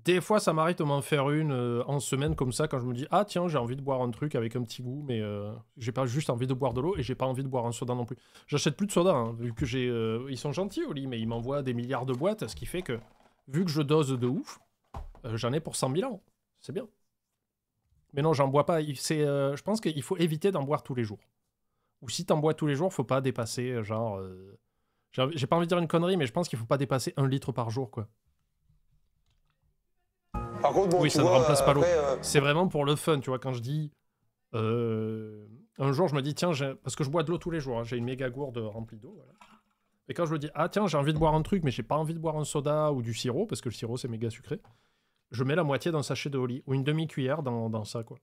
[SPEAKER 1] Des fois, ça m'arrête de m'en faire une en semaine comme ça quand je me dis « Ah tiens, j'ai envie de boire un truc avec un petit goût, mais j'ai pas juste envie de boire de l'eau et j'ai pas envie de boire un soda non plus. » J'achète plus de soda, hein, vu que j'ai... ils sont gentils au lit, mais ils m'envoient des milliards de boîtes, ce qui fait que, vu que je dose de ouf, j'en ai pour 100 000 ans. C'est bien. Mais non, j'en bois pas. Je pense qu'il faut éviter d'en boire tous les jours. Ou si t'en bois tous les jours, faut pas dépasser, genre... J'ai pas envie de dire une connerie, mais je pense qu'il faut pas dépasser 1 litre par jour, quoi.
[SPEAKER 4] Par contre, bon,
[SPEAKER 1] oui, ça ne
[SPEAKER 4] vois,
[SPEAKER 1] remplace pas l'eau.
[SPEAKER 4] après,
[SPEAKER 1] C'est vraiment pour le fun, tu vois, quand je dis... un jour, je me dis, tiens, parce que je bois de l'eau tous les jours, hein, j'ai une méga gourde remplie d'eau, voilà. Et quand je me dis, ah tiens, j'ai envie de boire un truc, mais j'ai pas envie de boire un soda ou du sirop, parce que le sirop, c'est méga sucré, je mets la moitié d'un sachet de Oli, ou une demi-cuillère dans ça, quoi.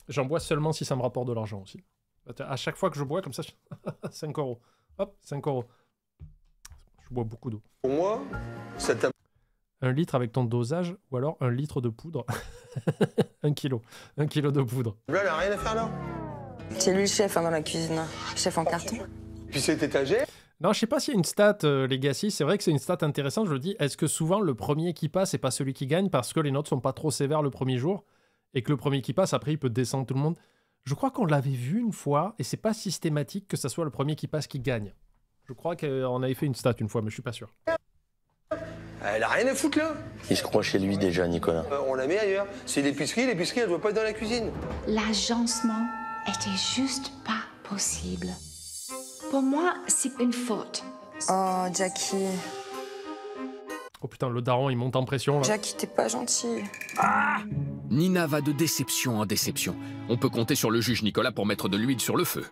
[SPEAKER 1] J'en bois seulement si ça me rapporte de l'argent aussi. À chaque fois que je bois, comme ça, 5 €. Hop, 5 €. Je bois beaucoup d'eau.
[SPEAKER 4] Pour moi, ça t'a...
[SPEAKER 1] 1 litre avec ton dosage, ou alors 1 litre de poudre. 1 kilo. 1 kilo de poudre.
[SPEAKER 4] Là, elle a rien à faire là.
[SPEAKER 8] C'est lui le chef dans la cuisine. Chef en carton.
[SPEAKER 4] Puis cette étagère.
[SPEAKER 1] Non, je sais pas s'il y a une stat, Legacy. C'est vrai que c'est une stat intéressante. Je le dis, est-ce que souvent le premier qui passe, c'est pas celui qui gagne parce que les notes sont pas trop sévères le premier jour et que le premier qui passe, après, il peut descendre tout le monde? Je crois qu'on l'avait vu une fois et c'est pas systématique que ça soit le premier qui passe qui gagne. Je crois qu'on avait fait une stat une fois, mais je suis pas sûr.
[SPEAKER 4] Elle a rien à foutre là.
[SPEAKER 11] Il se croit chez lui déjà, Nicolas.
[SPEAKER 4] On la met ailleurs. C'est l'épicerie, elle doit pas être dans la cuisine.
[SPEAKER 7] L'agencement était juste pas possible. Pour moi, c'est une faute.
[SPEAKER 8] Oh, Jackie.
[SPEAKER 1] Oh putain, le daron, il monte en pression, là.
[SPEAKER 8] Jackie, t'es pas gentil.
[SPEAKER 2] Ah! Nina va de déception en déception. On peut compter sur le juge Nicolas pour mettre de l'huile sur le feu.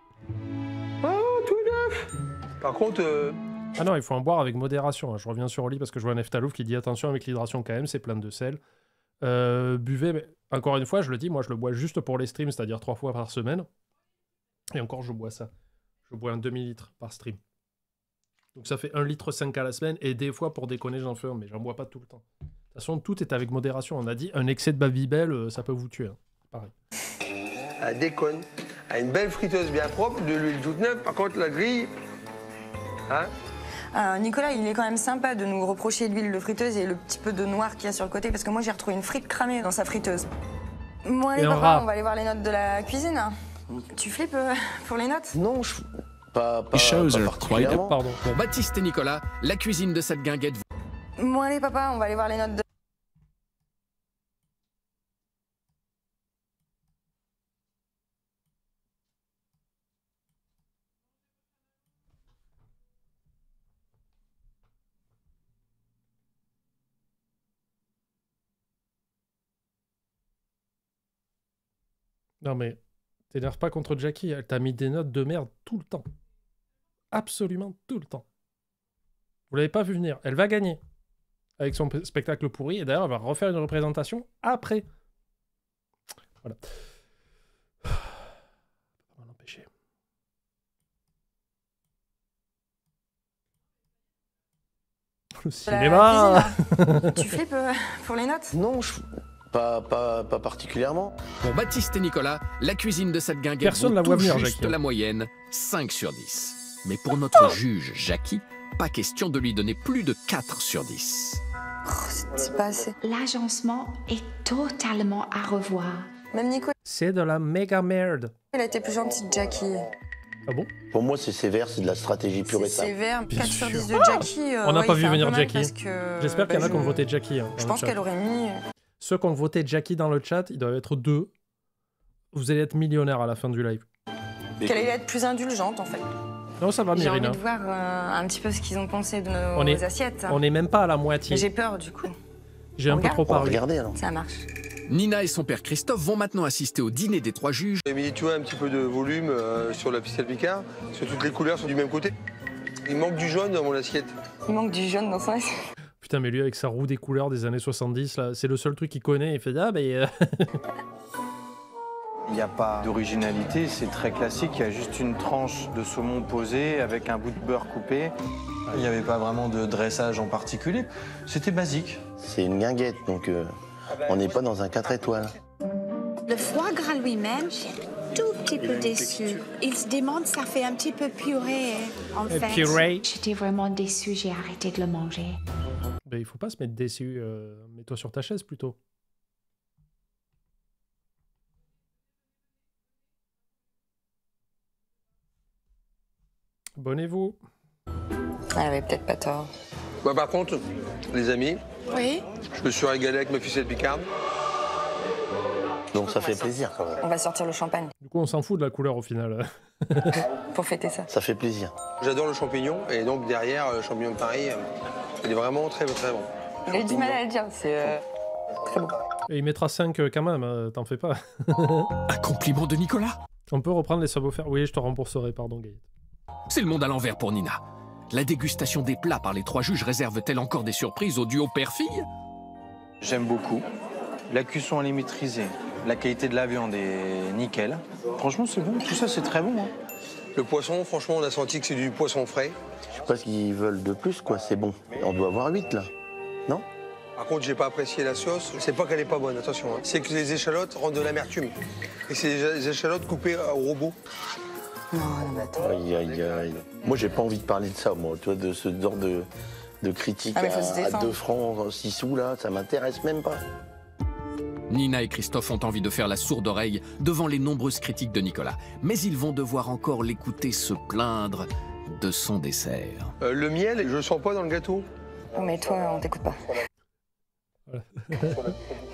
[SPEAKER 4] Oh, tout neuf. Par contre...
[SPEAKER 1] Ah non, il faut en boire avec modération. Hein. Je reviens sur Oli parce que je vois un Eftalouf qui dit attention avec l'hydration quand même, c'est plein de sel. Buvez, mais encore une fois, je le dis, moi je le bois juste pour les streams, c'est-à-dire 3 fois par semaine. Et encore, je bois ça. Je bois un demi-litre par stream. Donc ça fait 1,5 litre à la semaine, et des fois, pour déconner, j'en fais un, mais j'en bois pas tout le temps. De toute façon, tout est avec modération. On a dit, un excès de Babybel, ça peut vous tuer. Hein. Pareil.
[SPEAKER 4] Elle déconne. Elle a une belle friteuse bien propre, de l'huile toute neuve. Par contre, la grille... Hein?
[SPEAKER 8] Nicolas, il est quand même sympa de nous reprocher l'huile de friteuse et le petit peu de noir qu'il y a sur le côté, parce que moi j'ai retrouvé une frite cramée dans sa friteuse. Moi et papa, on va aller voir les notes de la cuisine. Tu flippes pour les notes?
[SPEAKER 11] Non, je... pas
[SPEAKER 2] particulièrement.
[SPEAKER 1] Pardon.
[SPEAKER 2] Pour Baptiste et Nicolas, la cuisine de cette guinguette...
[SPEAKER 8] Moi allez papa, on va aller voir les notes de...
[SPEAKER 1] Non mais, t'énerve pas contre Jackie, elle t'a mis des notes de merde tout le temps. Absolument tout le temps. Vous l'avez pas vu venir, elle va gagner. Avec son spectacle pourri, et d'ailleurs elle va refaire une représentation après. Voilà. Pas m'en empêcher. Le cinéma.
[SPEAKER 8] Tu flippes pour les notes?
[SPEAKER 11] Non, pas particulièrement.
[SPEAKER 2] Pour Baptiste et Nicolas, la cuisine de cette guinguette
[SPEAKER 1] Personne la
[SPEAKER 2] vaut
[SPEAKER 1] voit
[SPEAKER 2] tout
[SPEAKER 1] venir,
[SPEAKER 2] juste
[SPEAKER 1] Jackie.
[SPEAKER 2] la moyenne, 5 sur 10. Mais pour notre juge Jackie, pas question de lui donner plus de 4 sur 10.
[SPEAKER 8] Oh, c'est pas assez.
[SPEAKER 7] L'agencement est totalement à revoir.
[SPEAKER 8] Même Nicolas,
[SPEAKER 1] C'est de la méga merde.
[SPEAKER 8] il a été plus gentil de Jackie.
[SPEAKER 1] Ah bon?
[SPEAKER 11] Pour moi, c'est sévère, c'est de la stratégie pure
[SPEAKER 8] C'est
[SPEAKER 11] et simple.
[SPEAKER 8] sévère,
[SPEAKER 1] Bien
[SPEAKER 8] 4 sur
[SPEAKER 1] sûr.
[SPEAKER 8] 10 de Jackie.
[SPEAKER 1] On n'a
[SPEAKER 8] ouais,
[SPEAKER 1] pas
[SPEAKER 8] il
[SPEAKER 1] vu
[SPEAKER 8] fait un
[SPEAKER 1] venir
[SPEAKER 8] peu mal
[SPEAKER 1] Jackie.
[SPEAKER 8] parce que,
[SPEAKER 1] J'espère qu'il y en a qui ont
[SPEAKER 8] je-
[SPEAKER 1] voté Jackie. Hein, dans
[SPEAKER 8] Je
[SPEAKER 1] le
[SPEAKER 8] pense
[SPEAKER 1] chat.
[SPEAKER 8] qu'elle aurait mis...
[SPEAKER 1] Ceux qui ont voté Jackie dans le chat, ils doivent être 2. Vous allez être millionnaire à la fin du live.
[SPEAKER 8] Qu'elle allait être plus indulgente en fait.
[SPEAKER 1] Non, ça va,
[SPEAKER 8] J'ai envie
[SPEAKER 1] Myrina.
[SPEAKER 8] de voir un petit peu ce qu'ils ont pensé de nos
[SPEAKER 1] On est-
[SPEAKER 8] assiettes.
[SPEAKER 1] On n'est même pas à la moitié.
[SPEAKER 8] J'ai peur du coup.
[SPEAKER 1] J'ai un peu
[SPEAKER 8] regarde.
[SPEAKER 1] trop paru.
[SPEAKER 11] Regardez alors.
[SPEAKER 8] Ça marche.
[SPEAKER 2] Nina et son père Christophe vont maintenant assister au dîner des 3 juges.
[SPEAKER 4] J'ai mis, tu vois, un petit peu de volume sur la ficelle Picard, parce que toutes les couleurs sont du même côté. Il manque du jaune dans mon assiette.
[SPEAKER 8] Il manque du jaune dans son assiette.
[SPEAKER 1] Putain, mais lui, avec sa roue des couleurs des années 70, là, c'est le seul truc qu'il connaît. Il fait ah, mais.
[SPEAKER 5] Il n'y a pas d'originalité, c'est très classique. Il y a juste une tranche de saumon posée avec un bout de beurre coupé. Il n'y avait pas vraiment de dressage en particulier. C'était basique.
[SPEAKER 11] C'est une guinguette, donc on n'est pas dans un 4 étoiles.
[SPEAKER 7] Le foie gras lui-même, j'ai un tout petit peu déçu. Il se demande, ça fait un petit peu purée, en fait.
[SPEAKER 1] Purée.
[SPEAKER 7] J'étais vraiment déçue, j'ai arrêté de le manger.
[SPEAKER 1] Ben, il faut pas se mettre déçu. Mets-toi sur ta chaise, plutôt. Abonnez-vous.
[SPEAKER 8] Elle avait peut-être pas tort.
[SPEAKER 4] Bah, par contre, les amis,
[SPEAKER 8] Oui.
[SPEAKER 4] je me suis régalé avec ma ficelle picarde.
[SPEAKER 11] Donc ça fait plaisir quand même.
[SPEAKER 8] On va sortir le champagne
[SPEAKER 1] Du coup, on s'en fout de la couleur au final.
[SPEAKER 8] pour fêter ça.
[SPEAKER 11] Ça fait plaisir.
[SPEAKER 4] J'adore le champignon et donc derrière, le champignon de Paris, il est vraiment très très bon.
[SPEAKER 8] Il a eu du mal à le dire, c'est très bon.
[SPEAKER 1] Et il mettra 5 quand même, t'en fais pas.
[SPEAKER 2] Un compliment de Nicolas.
[SPEAKER 1] On peut reprendre les savoir-faire. Oui, je te rembourserai, pardon, Gaël.
[SPEAKER 2] C'est le monde à l'envers pour Nina. La dégustation des plats par les 3 juges réserve-t-elle encore des surprises au duo père-fille?
[SPEAKER 5] J'aime beaucoup. La cuisson, elle est maîtrisée. La qualité de la viande est nickel. Franchement, c'est bon. Tout ça, c'est très bon. Hein.
[SPEAKER 4] Le poisson, franchement, on a senti que c'est du poisson frais.
[SPEAKER 11] Je sais pas ce qu'ils veulent de plus, quoi. C'est bon. On doit avoir 8 là, non?
[SPEAKER 4] Par contre, j'ai pas apprécié la sauce. C'est pas qu'elle est pas bonne, attention. Hein. C'est que les échalotes rendent de l'amertume. Et c'est des échalotes coupées au robot.
[SPEAKER 8] Non, mais attends.
[SPEAKER 11] Aïe, aïe, aïe. Moi, j'ai pas envie de parler de ça, moi. Tu vois, de ce genre de critique
[SPEAKER 8] Ah, mais faut se
[SPEAKER 11] à
[SPEAKER 8] défendre.
[SPEAKER 11] 2 francs, 6 sous, là, ça m'intéresse même pas.
[SPEAKER 2] Nina et Christophe ont envie de faire la sourde oreille devant les nombreuses critiques de Nicolas. Mais ils vont devoir encore l'écouter se plaindre de son dessert.
[SPEAKER 4] Le miel, je le sens pas dans le gâteau.
[SPEAKER 8] Oh, mais toi, on t'écoute pas.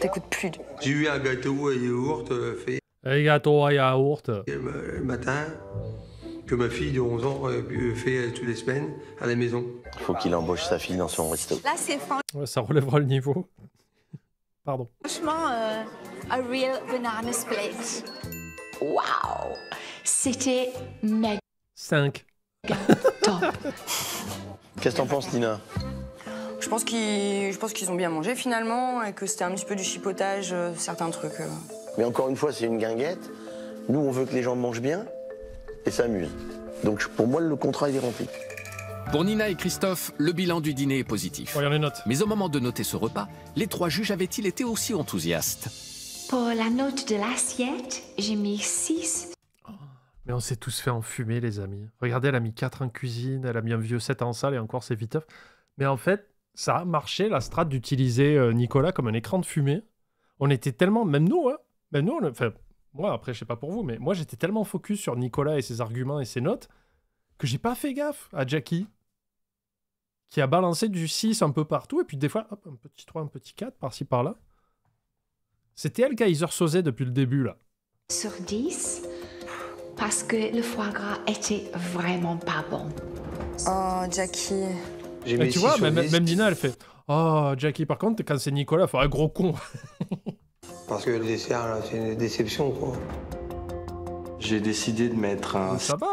[SPEAKER 8] T'écoutes plus.
[SPEAKER 4] J'ai eu un gâteau à yaourt fait
[SPEAKER 1] Les gâteaux à yaourt.
[SPEAKER 4] le matin que ma fille de 11 ans fait toutes les semaines à la maison.
[SPEAKER 11] Il faut qu'il embauche sa fille dans son resto.
[SPEAKER 7] Là, c'est
[SPEAKER 1] Ouais, ça relèvera le niveau. Pardon.
[SPEAKER 7] franchement a real banana split. Waouh! C'était méga
[SPEAKER 1] 5.
[SPEAKER 7] top.
[SPEAKER 11] Qu'est-ce que t'en penses, Nina?
[SPEAKER 8] Je pense qu'ils ont bien mangé finalement et que c'était un petit peu du chipotage, certains trucs.
[SPEAKER 11] Mais encore une fois, c'est une guinguette. Nous, on veut que les gens mangent bien et s'amusent. Donc pour moi, le contrat, il est rempli.
[SPEAKER 2] Pour Nina et Christophe, le bilan du dîner est positif.
[SPEAKER 1] Regarde les notes.
[SPEAKER 2] Mais au moment de noter ce repas, les 3 juges avaient-ils été aussi enthousiastes?
[SPEAKER 7] Pour la note de l'assiette, j'ai mis 6.
[SPEAKER 1] Mais on s'est tous fait enfumer, les amis. Regardez, elle a mis 4 en cuisine, elle a mis un vieux 7 en salle et encore c'est viteuf. Mais en fait, ça a marché, la strate d'utiliser Nicolas comme un écran de fumée. On était tellement... Même nous, hein. Même nous, enfin, moi, après, je sais pas pour vous, mais moi, j'étais tellement focus sur Nicolas et ses arguments et ses notes que j'ai pas fait gaffe à Jackie, qui a balancé du 6 un peu partout, et puis des fois, hop, un petit 3, un petit 4, par-ci, par-là. C'était elle, Kaiser Soze, depuis le début, là.
[SPEAKER 7] Sur 10, parce que le foie gras était vraiment pas bon.
[SPEAKER 8] Oh, Jackie.
[SPEAKER 1] Et tu vois, même Nina, elle fait « Oh, Jackie, par contre, quand c'est Nicolas, il faut un gros con. »
[SPEAKER 4] Parce que le dessert, là, c'est une déception, quoi.
[SPEAKER 5] J'ai décidé de mettre un...
[SPEAKER 1] Ça va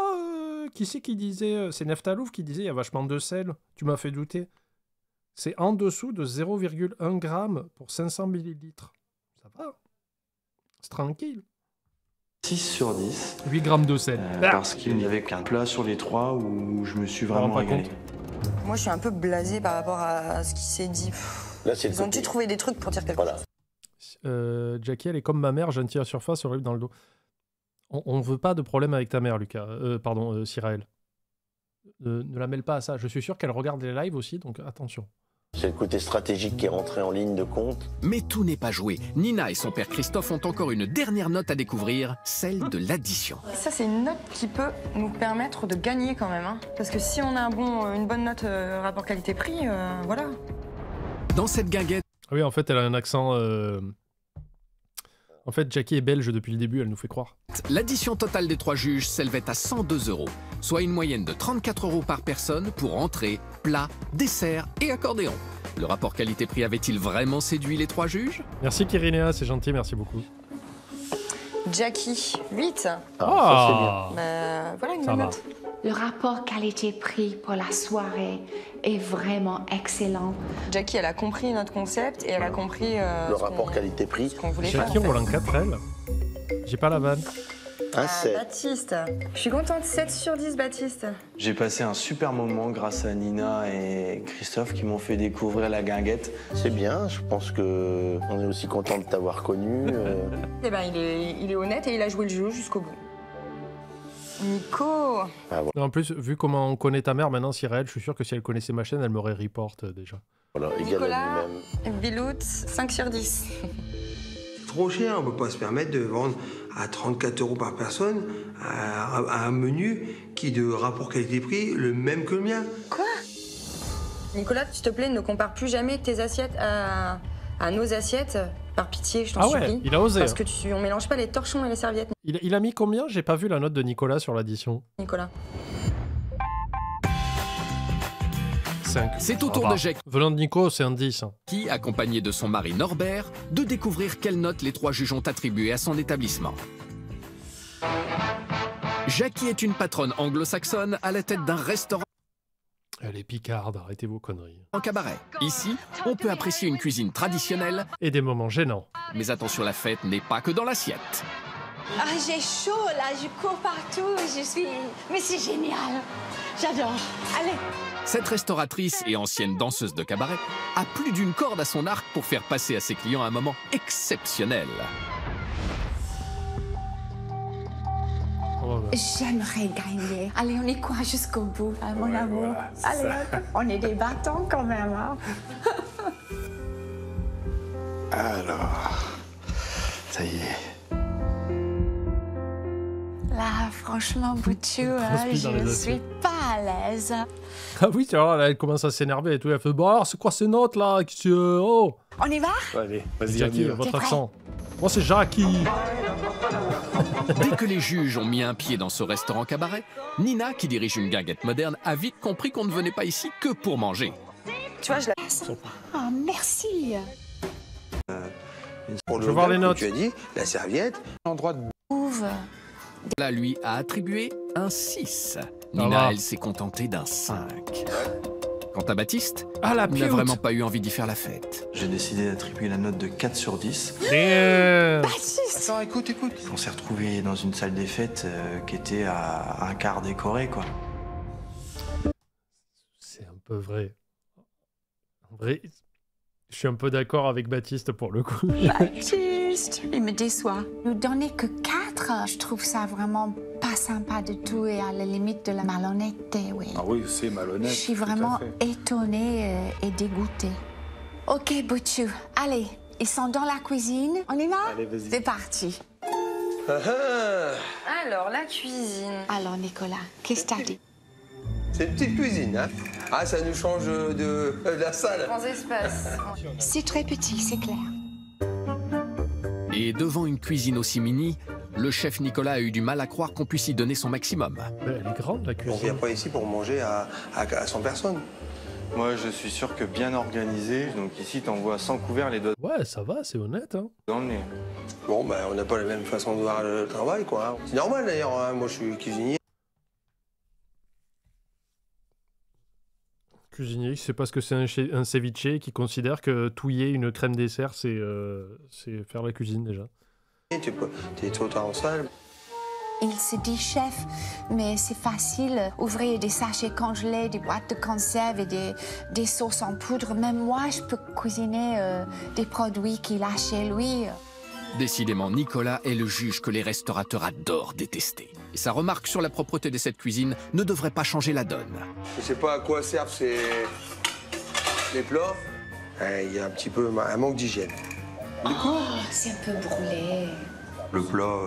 [SPEAKER 1] qui c'est qui disait c'est Neftalouf qui disait il y a vachement de sel. Tu m'as fait douter. C'est en dessous de 0,1 g pour 500 millilitres. Ça va. C'est tranquille.
[SPEAKER 5] 6 sur 10.
[SPEAKER 1] 8 grammes de sel.
[SPEAKER 5] Parce qu'il n'y avait qu'un plat sur les 3 où je me suis vraiment régalé.
[SPEAKER 8] Moi, je suis un peu blasée par rapport à ce qui s'est dit.
[SPEAKER 11] Là, c'est
[SPEAKER 8] Ils ont dû trouver des trucs pour dire quelque chose.
[SPEAKER 1] Jackie, elle est comme ma mère, gentille à surface, horrible dans le dos. On veut pas de problème avec ta mère, Lucas. Pardon, Cyraël. Ne la mêle pas à ça. Je suis sûr qu'elle regarde les lives aussi, donc attention.
[SPEAKER 11] C'est le côté stratégique qui est rentré en ligne de compte.
[SPEAKER 2] Mais tout n'est pas joué. Nina et son père Christophe ont encore une dernière note à découvrir, celle de l'addition.
[SPEAKER 8] Ça, c'est une note qui peut nous permettre de gagner quand même. Hein. Parce que si on a une bonne note rapport qualité-prix, voilà.
[SPEAKER 2] Dans cette guinguette...
[SPEAKER 1] Oui, en fait, elle a un accent... En fait, Jackie est belge depuis le début, elle nous fait croire.
[SPEAKER 2] L'addition totale des 3 juges s'élevait à 102 €, soit une moyenne de 34 € par personne pour entrée, plat, dessert et accordéon. Le rapport qualité-prix avait-il vraiment séduit les 3 juges?
[SPEAKER 1] Merci Kyrinéa, c'est gentil, merci beaucoup.
[SPEAKER 8] Jackie, 8.
[SPEAKER 11] Ça c'est bien.
[SPEAKER 8] Voilà une
[SPEAKER 1] Ça va.
[SPEAKER 8] note.
[SPEAKER 7] Le rapport qualité-prix pour la soirée est vraiment excellent.
[SPEAKER 8] Jackie, elle a compris notre concept et elle a compris
[SPEAKER 11] Le rapport qualité-prix.
[SPEAKER 8] ce qu'on voulait faire.
[SPEAKER 1] Jackie, on l'encadre, elle. J'ai pas la vanne.
[SPEAKER 11] Un 7.
[SPEAKER 8] Baptiste. Je suis contente, 7 sur 10, Baptiste.
[SPEAKER 5] J'ai passé un super moment grâce à Nina et Christophe qui m'ont fait découvrir la guinguette.
[SPEAKER 11] C'est bien, je pense que on est aussi content de t'avoir connu.
[SPEAKER 8] Eh ben, il est honnête et il a joué le jeu jusqu'au bout. Nico.
[SPEAKER 11] Ah, voilà.
[SPEAKER 1] En plus, vu comment on connaît ta mère maintenant, Cyril, je suis sûr que si elle connaissait ma chaîne, elle m'aurait report déjà.
[SPEAKER 11] Voilà, égal
[SPEAKER 8] Nicolas,
[SPEAKER 11] à lui-même.
[SPEAKER 8] Bilout, 5 sur 10.
[SPEAKER 4] Trop cher, on peut pas se permettre de vendre à 34 € par personne à un menu qui, de rapport qualité-prix, le même que le mien.
[SPEAKER 8] Quoi? Nicolas, s'il te plaît, ne compare plus jamais tes assiettes à nos assiettes. Par pitié, je t'en supplie.
[SPEAKER 1] Ah ouais, il a osé.
[SPEAKER 8] Parce que on mélange pas les torchons et les serviettes.
[SPEAKER 1] Il a mis combien? J'ai pas vu la note de Nicolas sur l'addition.
[SPEAKER 8] Nicolas.
[SPEAKER 1] 5.
[SPEAKER 2] C'est au tour de Jackie,
[SPEAKER 1] Venant de Nico, c'est un 10.
[SPEAKER 2] qui, accompagné de son mari Norbert, de découvrir quelle note les 3 juges ont attribuée à son établissement. Jackie est une patronne anglo-saxonne à la tête d'un restaurant
[SPEAKER 1] Elle est picarde, arrêtez vos conneries.
[SPEAKER 2] en cabaret. Ici, on peut apprécier une cuisine traditionnelle.
[SPEAKER 1] Et des moments gênants.
[SPEAKER 2] Mais attention, la fête n'est pas que dans l'assiette.
[SPEAKER 7] Ah, j'ai chaud là, je cours partout, Mais c'est génial. J'adore. Allez.
[SPEAKER 2] Cette restauratrice et ancienne danseuse de cabaret a plus d'une corde à son arc pour faire passer à ses clients un moment exceptionnel.
[SPEAKER 1] Oh, bah.
[SPEAKER 7] J'aimerais gagner. Allez, on y croit jusqu'au bout, hein, mon amour.
[SPEAKER 10] Voilà,
[SPEAKER 7] Allez, hop, on est des battants quand même. Hein.
[SPEAKER 10] Alors, ça y est.
[SPEAKER 7] Là, franchement, Bouchou, je suis pas à l'aise.
[SPEAKER 1] Ah oui, tu vois, là, elle commence à s'énerver et tout. Elle fait, bon alors, c'est quoi ces notes là? Oh.
[SPEAKER 7] On y va?
[SPEAKER 10] Allez, vas-y,
[SPEAKER 1] Jackie, votre accent. Moi, c'est Jackie.
[SPEAKER 2] Dès que les juges ont mis un pied dans ce restaurant cabaret, Nina, qui dirige une guinguette moderne, a vite compris qu'on ne venait pas ici que pour manger.
[SPEAKER 8] Tu vois, je la...
[SPEAKER 7] Ah, merci.
[SPEAKER 4] Pour
[SPEAKER 1] Je veux voir les notes.
[SPEAKER 4] Tu as dit, la serviette.
[SPEAKER 5] L'endroit de...
[SPEAKER 7] Ouvre.
[SPEAKER 2] Là, lui a attribué un 6.
[SPEAKER 1] va.
[SPEAKER 2] Nina, elle, s'est contentée d'un 5. Quant à Baptiste,
[SPEAKER 1] Ah, la
[SPEAKER 2] il n'a
[SPEAKER 1] pute.
[SPEAKER 2] vraiment pas eu envie d'y faire la fête.
[SPEAKER 5] J'ai décidé d'attribuer la note de 4 sur 10.
[SPEAKER 1] Damn.
[SPEAKER 5] Attends, écoute. On s'est retrouvés dans une salle des fêtes qui était à un quart décorée, quoi.
[SPEAKER 1] C'est un peu vrai. En vrai, je suis un peu d'accord avec Baptiste pour le coup.
[SPEAKER 7] Baptiste, il me déçoit. Ne donner que 4, je trouve ça vraiment pas sympa du tout et à la limite de la malhonnêteté, oui.
[SPEAKER 10] Ah oui, c'est malhonnête.
[SPEAKER 7] Je suis
[SPEAKER 10] tout à
[SPEAKER 7] vraiment
[SPEAKER 10] fait.
[SPEAKER 7] étonnée et dégoûtée. Ok, Bouchou, allez, ils sont dans la cuisine. On y va?
[SPEAKER 10] Allez, vas-y.
[SPEAKER 7] C'est parti.
[SPEAKER 8] Alors, la cuisine.
[SPEAKER 7] Alors, Nicolas, qu'est-ce que t'as dit?
[SPEAKER 4] C'est une petite cuisine, hein. Ah, ça nous change de la salle.
[SPEAKER 8] Grands espaces.
[SPEAKER 7] C'est très petit, c'est clair.
[SPEAKER 2] Et devant une cuisine aussi mini, le chef Nicolas a eu du mal à croire qu'on puisse y donner son maximum.
[SPEAKER 1] Elle est grande la
[SPEAKER 4] On vient
[SPEAKER 1] cuisine.
[SPEAKER 4] pas ici pour manger à 100 personnes.
[SPEAKER 5] Moi, je suis sûr que bien organisé. Donc ici, t'envoies 100 couverts les doigts
[SPEAKER 1] Ouais, ça va, c'est honnête. Hein.
[SPEAKER 5] dans le nez.
[SPEAKER 4] Bon, ben, on n'a pas la même façon de voir le travail, quoi. Hein. C'est normal, d'ailleurs. Hein. Moi, je suis cuisinier.
[SPEAKER 1] Cuisinier, c'est parce que c'est un ceviche qui considère que touiller une crème dessert, c'est faire la cuisine déjà.
[SPEAKER 4] Tu es tout le temps en salle.
[SPEAKER 7] Il se dit chef, mais c'est facile. Ouvrir des sachets congelés, des boîtes de conserve et des sauces en poudre. Même moi, je peux cuisiner des produits qu'il a chez lui.
[SPEAKER 2] Décidément, Nicolas est le juge que les restaurateurs adorent détester. Et sa remarque sur la propreté de cette cuisine ne devrait pas changer la donne.
[SPEAKER 4] Je sais pas à quoi servent les plats. Il y a un petit peu un manque d'hygiène.
[SPEAKER 7] Oh, c'est un peu brûlé.
[SPEAKER 4] Le plat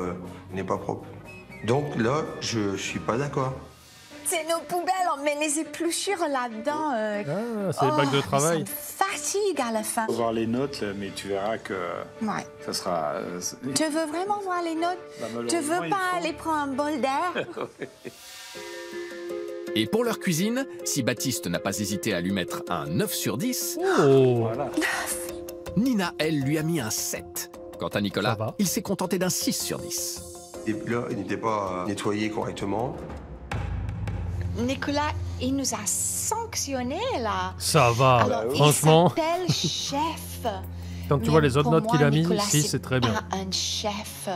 [SPEAKER 4] n'est pas propre. Donc là, je suis pas d'accord.
[SPEAKER 7] C'est nos poubelles, on met les épluchures là-dedans.
[SPEAKER 1] Ah, c'est les bacs de travail.
[SPEAKER 7] Ça me fatigue à la fin.
[SPEAKER 10] Faut voir les notes, là, mais tu verras que
[SPEAKER 7] Ouais.
[SPEAKER 10] ça sera...
[SPEAKER 7] Tu veux vraiment voir les notes?
[SPEAKER 10] Bah,
[SPEAKER 7] Tu veux
[SPEAKER 10] malheureusement, il
[SPEAKER 7] pas
[SPEAKER 10] faut.
[SPEAKER 7] aller prendre un bol d'air?
[SPEAKER 2] Et pour leur cuisine, si Baptiste n'a pas hésité à lui mettre un 9 sur 10,
[SPEAKER 1] Oh.
[SPEAKER 10] Voilà.
[SPEAKER 2] Nina, elle, lui a mis un 7. Quant à Nicolas,
[SPEAKER 1] Ça va.
[SPEAKER 2] il s'est contenté d'un 6 sur 10.
[SPEAKER 4] Les plats n'étaient pas nettoyés correctement.
[SPEAKER 7] Nicolas, il nous a sanctionnés là.
[SPEAKER 1] Ça va,
[SPEAKER 7] Alors,
[SPEAKER 1] franchement.
[SPEAKER 7] il s'appelle chef.
[SPEAKER 1] Quand tu vois les autres notes qu'il a mises, si, c'est très bien.
[SPEAKER 7] Un chef,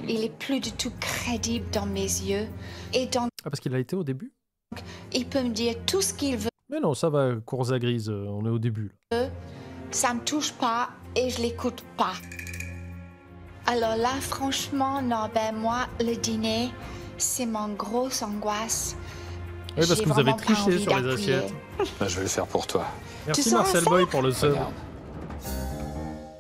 [SPEAKER 7] il est plus du tout crédible dans mes yeux. Et donc,
[SPEAKER 1] ah, parce qu'il a été au début?
[SPEAKER 7] Il peut me dire tout ce qu'il veut.
[SPEAKER 1] Mais non, ça va, course à grise, on est au début. Là.
[SPEAKER 7] Ça me touche pas et je l'écoute pas. Alors là, franchement, non, ben moi, le dîner, c'est mon grosse angoisse.
[SPEAKER 1] Oui, parce que vous avez triché sur les assiettes.
[SPEAKER 10] Bah, je vais le faire pour toi.
[SPEAKER 1] Merci Marcel Boy pour le sub.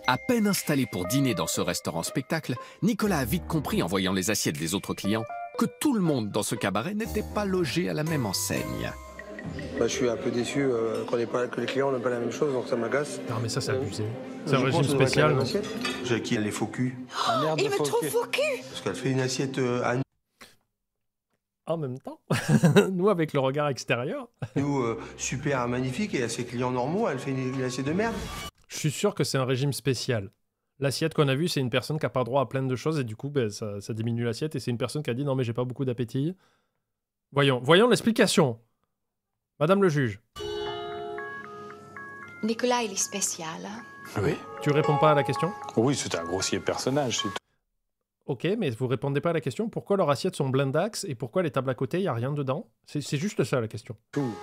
[SPEAKER 2] À peine installé pour dîner dans ce restaurant spectacle, Nicolas a vite compris en voyant les assiettes des autres clients que tout le monde dans ce cabaret n'était pas logé à la même enseigne.
[SPEAKER 4] Bah, je suis un peu déçu que les clients n'ont pas la même chose, donc ça m'agace.
[SPEAKER 1] Non mais ça c'est abusé. C'est un régime spécial.
[SPEAKER 4] Jackie, elle est faux cul.
[SPEAKER 7] Oh, il me trouve faux cul.
[SPEAKER 4] Parce qu'elle fait une assiette à nous.
[SPEAKER 1] En même temps, nous avec le regard extérieur.
[SPEAKER 4] Nous, super magnifique, et à ses clients normaux, elle fait une assiette de merde.
[SPEAKER 1] Je suis sûr que c'est un régime spécial. L'assiette qu'on a vue, c'est une personne qui n'a pas droit à plein de choses et du coup, ben, ça diminue l'assiette et c'est une personne qui a dit non mais j'ai pas beaucoup d'appétit. Voyons l'explication. Madame le juge.
[SPEAKER 7] Nicolas, il est spécial.
[SPEAKER 10] Oui.
[SPEAKER 1] Tu réponds pas à la question?
[SPEAKER 10] Oui, c'est un grossier personnage, c'est tout.
[SPEAKER 1] Ok, mais vous répondez pas à la question. Pourquoi leurs assiettes sont blindax et pourquoi les tables à côté, il n'y a rien dedans? C'est juste ça la question.
[SPEAKER 10] Tout.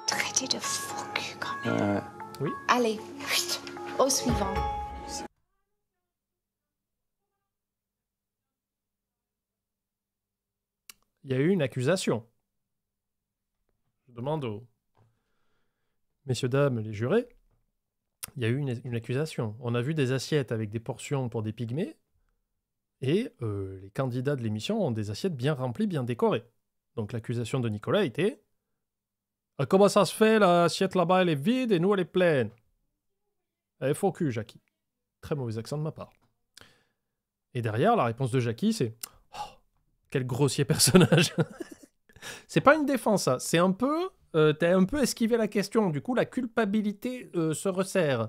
[SPEAKER 7] Traité de faux cul quand même.
[SPEAKER 1] Oui.
[SPEAKER 7] Allez, au suivant.
[SPEAKER 1] Il y a eu une accusation. Je demande aux messieurs, dames, les jurés. Il y a eu une accusation. On a vu des assiettes avec des portions pour des pygmées et les candidats de l'émission ont des assiettes bien remplies, bien décorées. Donc l'accusation de Nicolas était comment ça se fait, l'assiette là-bas elle est vide et nous elle est pleine? Elle est faux cul, Jackie. Très mauvais accent de ma part. Et derrière, la réponse de Jackie, c'est quel grossier personnage. C'est pas une défense, ça. C'est un peu... t'as un peu esquivé la question. Du coup, la culpabilité se resserre.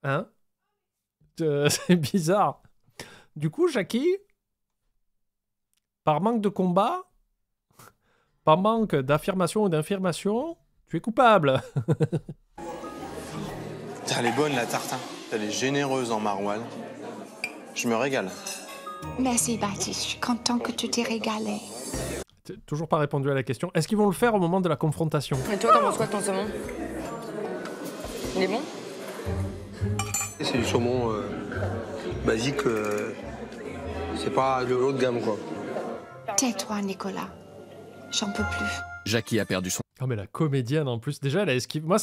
[SPEAKER 1] Hein? C'est bizarre. Du coup, Jackie, par manque de combat, par manque d'affirmation ou d'infirmation, tu es coupable.
[SPEAKER 3] Elle est bonne, la tarte. Elle est généreuse en maroilles. Je me régale.
[SPEAKER 7] Merci, Baptiste. Je suis content que tu t'es régalé.
[SPEAKER 1] Toujours pas répondu à la question. Est-ce qu'ils vont le faire au moment de la confrontation?
[SPEAKER 8] Et toi, t'en penses quoi de ton saumon? Il est bon?
[SPEAKER 4] C'est du saumon basique. C'est pas de haut de gamme, quoi.
[SPEAKER 7] Tais-toi, Nicolas. J'en peux plus.
[SPEAKER 2] Jackie a perdu son...
[SPEAKER 1] Oh mais la comédienne en plus, déjà elle a esquivé. Moi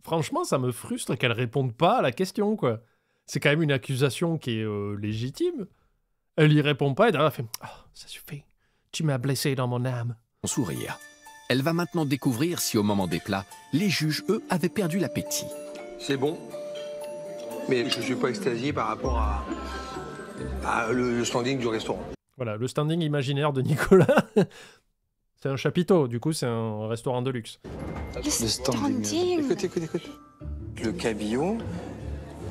[SPEAKER 1] franchement ça me frustre qu'elle réponde pas à la question quoi. C'est quand même une accusation qui est légitime. Elle y répond pas et derrière elle fait « Oh, ça suffit, tu m'as blessé dans mon âme. »
[SPEAKER 2] sourire. Elle va maintenant découvrir si au moment des plats, les juges, eux, avaient perdu l'appétit.
[SPEAKER 4] C'est bon, mais je suis pas extasié par rapport à le standing du restaurant.
[SPEAKER 1] Voilà, le standing imaginaire de Nicolas. C'est un chapiteau, du coup c'est un restaurant de luxe.
[SPEAKER 7] Le standing.
[SPEAKER 3] Écoute. Le cabillaud,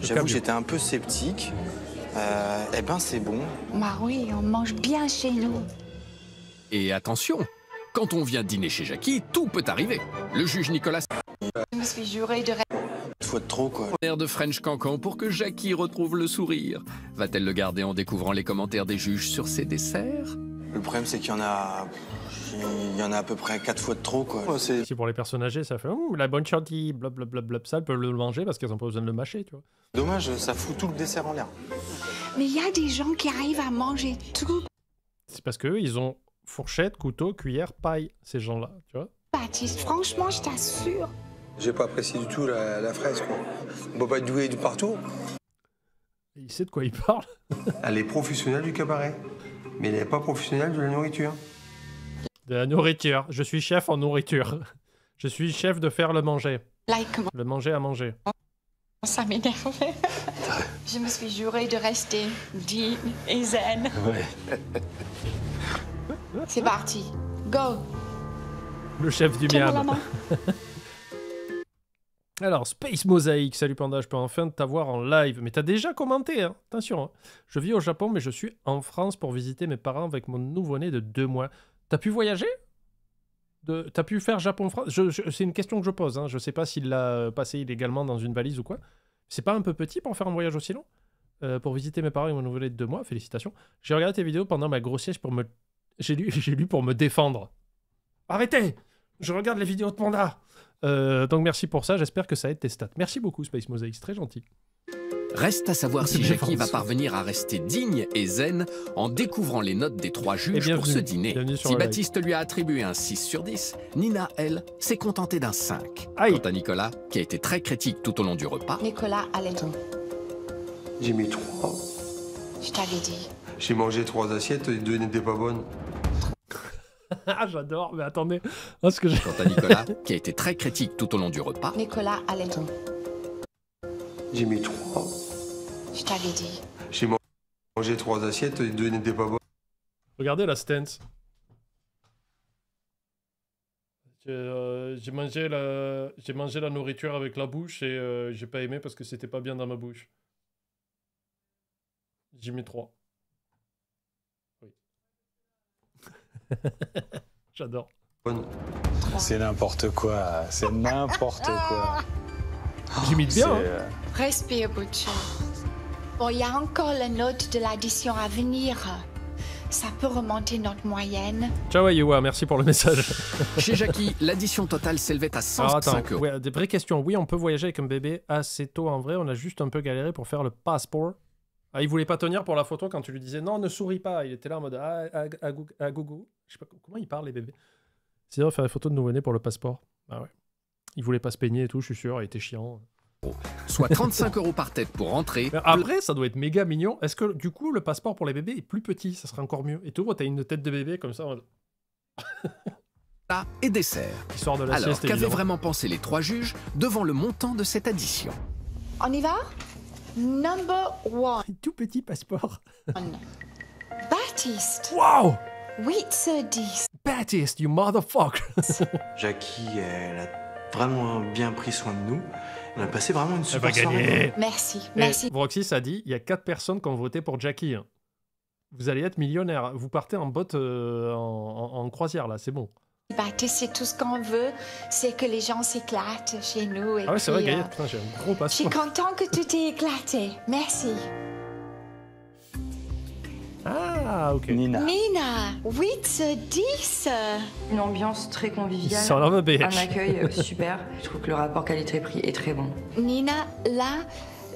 [SPEAKER 3] j'avoue que j'étais un peu sceptique. Eh ben c'est bon.
[SPEAKER 7] Bah oui, on mange bien chez nous.
[SPEAKER 2] Et attention, quand on vient dîner chez Jackie, tout peut arriver. Le juge Nicolas...
[SPEAKER 7] Je me suis juré de...
[SPEAKER 3] Une fois de trop, quoi.
[SPEAKER 2] Air de French Cancan pour que Jackie retrouve le sourire. Va-t-elle le garder en découvrant les commentaires des juges sur ses desserts?
[SPEAKER 3] Le problème, c'est qu'il y en a... Il y en a à peu près 4 fois de trop, quoi.
[SPEAKER 1] Si pour les personnes âgées, ça fait la bonne chantilly, blablabla, ça, elles peuvent le manger parce qu'elles n'ont pas besoin de le mâcher, tu vois.
[SPEAKER 3] Dommage, ça fout tout le dessert en l'air.
[SPEAKER 7] Mais il y a des gens qui arrivent à manger tout.
[SPEAKER 1] C'est parce qu'eux, ils ont fourchette, couteau, cuillère, paille, ces gens-là, tu vois.
[SPEAKER 7] Baptiste, franchement, je t'assure.
[SPEAKER 4] J'ai pas apprécié du tout la fraise, quoi. On peut pas être doué de partout.
[SPEAKER 1] Il sait de quoi il parle.
[SPEAKER 4] Elle est professionnelle du cabaret, mais elle n'est pas professionnelle de la nourriture.
[SPEAKER 1] De la nourriture. Je suis chef en nourriture. Je suis chef de faire le manger. Le manger à manger.
[SPEAKER 7] Ça m'énerve. Je me suis juré de rester digne et zen.
[SPEAKER 10] Ouais.
[SPEAKER 7] C'est parti. Go.
[SPEAKER 1] Le chef du miam. Alors, Space Mosaic, salut Panda, je peux enfin t'avoir en live. Mais t'as déjà commenté, hein. Attention. Hein. Je vis au Japon, mais je suis en France pour visiter mes parents avec mon nouveau-né de 2 mois. T'as pu voyager? T'as pu faire Japon-France? C'est une question que je pose, hein. Je sais pas s'il l'a passé illégalement dans une valise ou quoi. C'est pas un peu petit pour faire un voyage aussi long? Pour visiter mes parents, ils m'ont renouvelé de 2 mois. Félicitations. J'ai regardé tes vidéos pendant ma grossesse pour me... J'ai lu pour me défendre. Arrêtez! Je regarde les vidéos de Panda. Donc merci pour ça. J'espère que ça aide tes stats. Merci beaucoup, Space Mosaic. C'est très gentil.
[SPEAKER 2] Reste à savoir si Jackie va parvenir à rester digne et zen en découvrant les notes des 3 juges pour ce dîner. Si Baptiste lui a attribué un 6 sur 10, Nina, elle, s'est contentée d'un 5. Quant à Nicolas, qui a été très critique tout au long du repas...
[SPEAKER 7] Nicolas, allez.
[SPEAKER 4] J'ai mis 3.
[SPEAKER 7] Je t'avais dit.
[SPEAKER 4] J'ai mangé 3 assiettes, les 2 n'étaient pas bonnes.
[SPEAKER 1] Ah, j'adore, mais attendez. Quant
[SPEAKER 2] à Nicolas, qui a été très critique tout au long du repas...
[SPEAKER 7] Nicolas, allez.
[SPEAKER 4] J'ai mis 3.
[SPEAKER 7] Je t'avais dit.
[SPEAKER 4] J'ai mangé 3 assiettes, les 2 n'étaient pas bonnes.
[SPEAKER 1] Regardez la stance. J'ai mangé la nourriture avec la bouche et j'ai pas aimé parce que c'était pas bien dans ma bouche. J'ai mis 3. Oui. J'adore.
[SPEAKER 10] C'est n'importe quoi. C'est n'importe quoi.
[SPEAKER 1] J'imite bien.
[SPEAKER 7] Respire, Butcher. Bon, il y a encore la note de l'addition à venir. Ça peut remonter notre moyenne.
[SPEAKER 1] Ciao, Ayewa, merci pour le message.
[SPEAKER 2] Chez Jackie, l'addition totale s'élevait à 105 euros.
[SPEAKER 1] Ouais, des vraies questions. Oui, on peut voyager avec un bébé assez tôt en vrai. On a juste un peu galéré pour faire le passeport. Ah, il voulait pas tenir pour la photo quand tu lui disais non, ne souris pas. Il était là en mode à gogo. Je sais pas comment il parle, les bébés. C'est vrai, faire des photos de nouveau-né pour le passeport. Ah ouais. Il voulait pas se peigner et tout, je suis sûr, il était chiant.
[SPEAKER 2] Soit 35 euros par tête pour rentrer.
[SPEAKER 1] Mais après, ça doit être méga mignon. Est-ce que du coup, le passeport pour les bébés est plus petit? Ça serait encore mieux. Et tu vois, t'as une tête de bébé comme ça.
[SPEAKER 2] Et dessert.
[SPEAKER 1] Histoire de la
[SPEAKER 2] Alors,
[SPEAKER 1] sieste,
[SPEAKER 2] qu'avaient
[SPEAKER 1] évidemment.
[SPEAKER 2] vraiment pensé les 3 juges devant le montant de cette addition?
[SPEAKER 7] On y va? Number 1.
[SPEAKER 1] Tout petit passeport.
[SPEAKER 7] Baptiste.
[SPEAKER 1] Wow!
[SPEAKER 7] 8 sur 10.
[SPEAKER 1] Baptiste, you motherfucker.
[SPEAKER 3] Jackie, elle a vraiment bien pris soin de nous. On a passé vraiment une super
[SPEAKER 1] Elle va gagner.
[SPEAKER 3] soirée.
[SPEAKER 7] Merci, merci.
[SPEAKER 1] Vroxis a dit, il y a 4 personnes qui ont voté pour Jackie. Hein. Vous allez être millionnaire. Vous partez en botte en croisière, là, c'est bon.
[SPEAKER 7] Baptiste, c'est tout ce qu'on veut, c'est que les gens s'éclatent chez nous. Et
[SPEAKER 1] ah ouais, c'est
[SPEAKER 7] puis,
[SPEAKER 1] vrai, Gaëlle, putain, j'ai un gros
[SPEAKER 7] je
[SPEAKER 1] passeport.
[SPEAKER 7] suis content que tout ait éclaté. Merci.
[SPEAKER 1] Ah, ok.
[SPEAKER 10] Nina.
[SPEAKER 7] 8 sur 10.
[SPEAKER 8] Une ambiance très conviviale.
[SPEAKER 1] Ils sont là, ma bitch.
[SPEAKER 8] Un accueil super. Je trouve que le rapport qualité-prix est très bon.
[SPEAKER 7] Nina, là,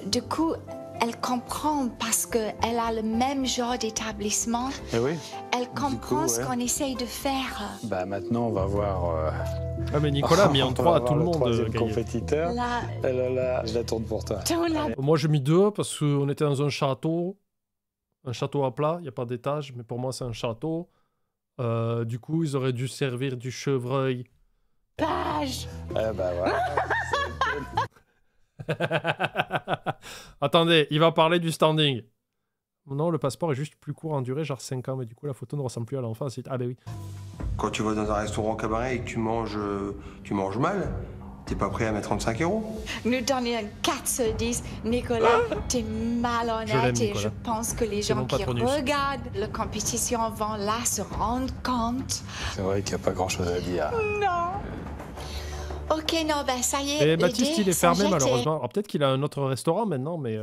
[SPEAKER 7] du coup, elle comprend parce qu'elle a le même genre d'établissement.
[SPEAKER 10] Eh oui.
[SPEAKER 7] Elle comprend ce qu'on essaye de faire.
[SPEAKER 10] Bah maintenant, on va voir...
[SPEAKER 1] Ah, mais Nicolas a mis en 3 à tout le monde.
[SPEAKER 10] Troisième compétiteur.
[SPEAKER 7] Là.
[SPEAKER 10] Là, je la tourne pour toi.
[SPEAKER 1] Moi, j'ai mis 2 parce qu'on était dans un château. Un château à plat, il n'y a pas d'étage, mais pour moi, c'est un château. Du coup, ils auraient dû servir du chevreuil.
[SPEAKER 7] Page.
[SPEAKER 10] Eh bah voilà.
[SPEAKER 1] Attendez, il va parler du standing. Non, le passeport est juste plus court en durée, genre 5 ans, mais du coup, la photo ne ressemble plus à l'enfant. Ah ben oui.
[SPEAKER 4] Quand tu vas dans un restaurant cabaret et que tu manges mal, t'es pas prêt à mettre 35 euros?
[SPEAKER 7] Nous donner un 4 sur 10. Nicolas, t'es malhonnête et je pense que les gens qui regardent la compétition vont là se rendre compte.
[SPEAKER 10] C'est vrai qu'il n'y a pas grand-chose à dire.
[SPEAKER 7] Non. Ok, non, ben ça y est.
[SPEAKER 1] Et Baptiste, il est fermé malheureusement. Alors peut-être qu'il a un autre restaurant maintenant, mais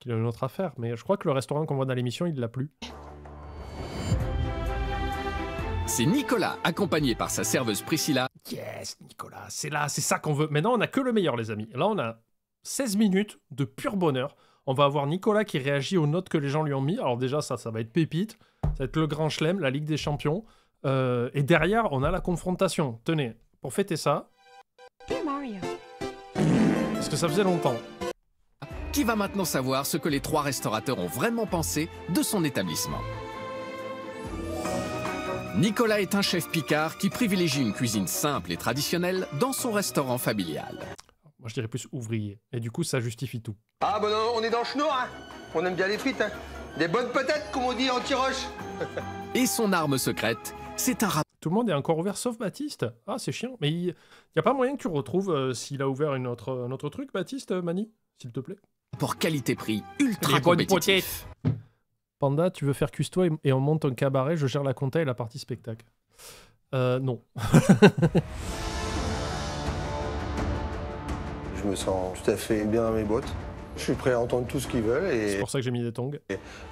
[SPEAKER 1] qu'il a une autre affaire. Mais je crois que le restaurant qu'on voit dans l'émission, il l'a plus.
[SPEAKER 2] C'est Nicolas, accompagné par sa serveuse Priscilla.
[SPEAKER 1] Yes, Nicolas, c'est là, c'est ça qu'on veut. Maintenant, on n'a que le meilleur, les amis. Là, on a 16 minutes de pur bonheur. On va avoir Nicolas qui réagit aux notes que les gens lui ont mis. Alors déjà, ça va être pépite. Ça va être le Grand Chelem, la Ligue des Champions. Et derrière, on a la confrontation. Tenez, pour fêter ça... Parce que ça faisait longtemps.
[SPEAKER 2] Qui va maintenant savoir ce que les 3 restaurateurs ont vraiment pensé de son établissement. Nicolas est un chef picard qui privilégie une cuisine simple et traditionnelle dans son restaurant familial.
[SPEAKER 1] Moi, je dirais plus ouvrier. Et du coup, ça justifie tout.
[SPEAKER 4] Ah, bon, on est dans le schnour, hein. On aime bien les frites, hein. Des bonnes patates, comme on dit en tiroche.
[SPEAKER 2] Et son arme secrète, c'est un rapport.
[SPEAKER 1] Tout le monde est encore ouvert sauf Baptiste. Ah, c'est chiant. Mais il n'y a pas moyen que tu retrouves s'il a ouvert un autre truc, Baptiste, Mani, s'il te plaît.
[SPEAKER 2] Pour qualité-prix ultra compétitif.
[SPEAKER 1] Panda, tu veux faire custo et on monte un cabaret, je gère la compta et la partie spectacle. Non.
[SPEAKER 11] Je
[SPEAKER 4] je me sens tout à fait bien dans mes bottes. Je suis prêt à entendre tout ce qu'ils veulent et
[SPEAKER 1] c'est pour ça que j'ai mis des tongs.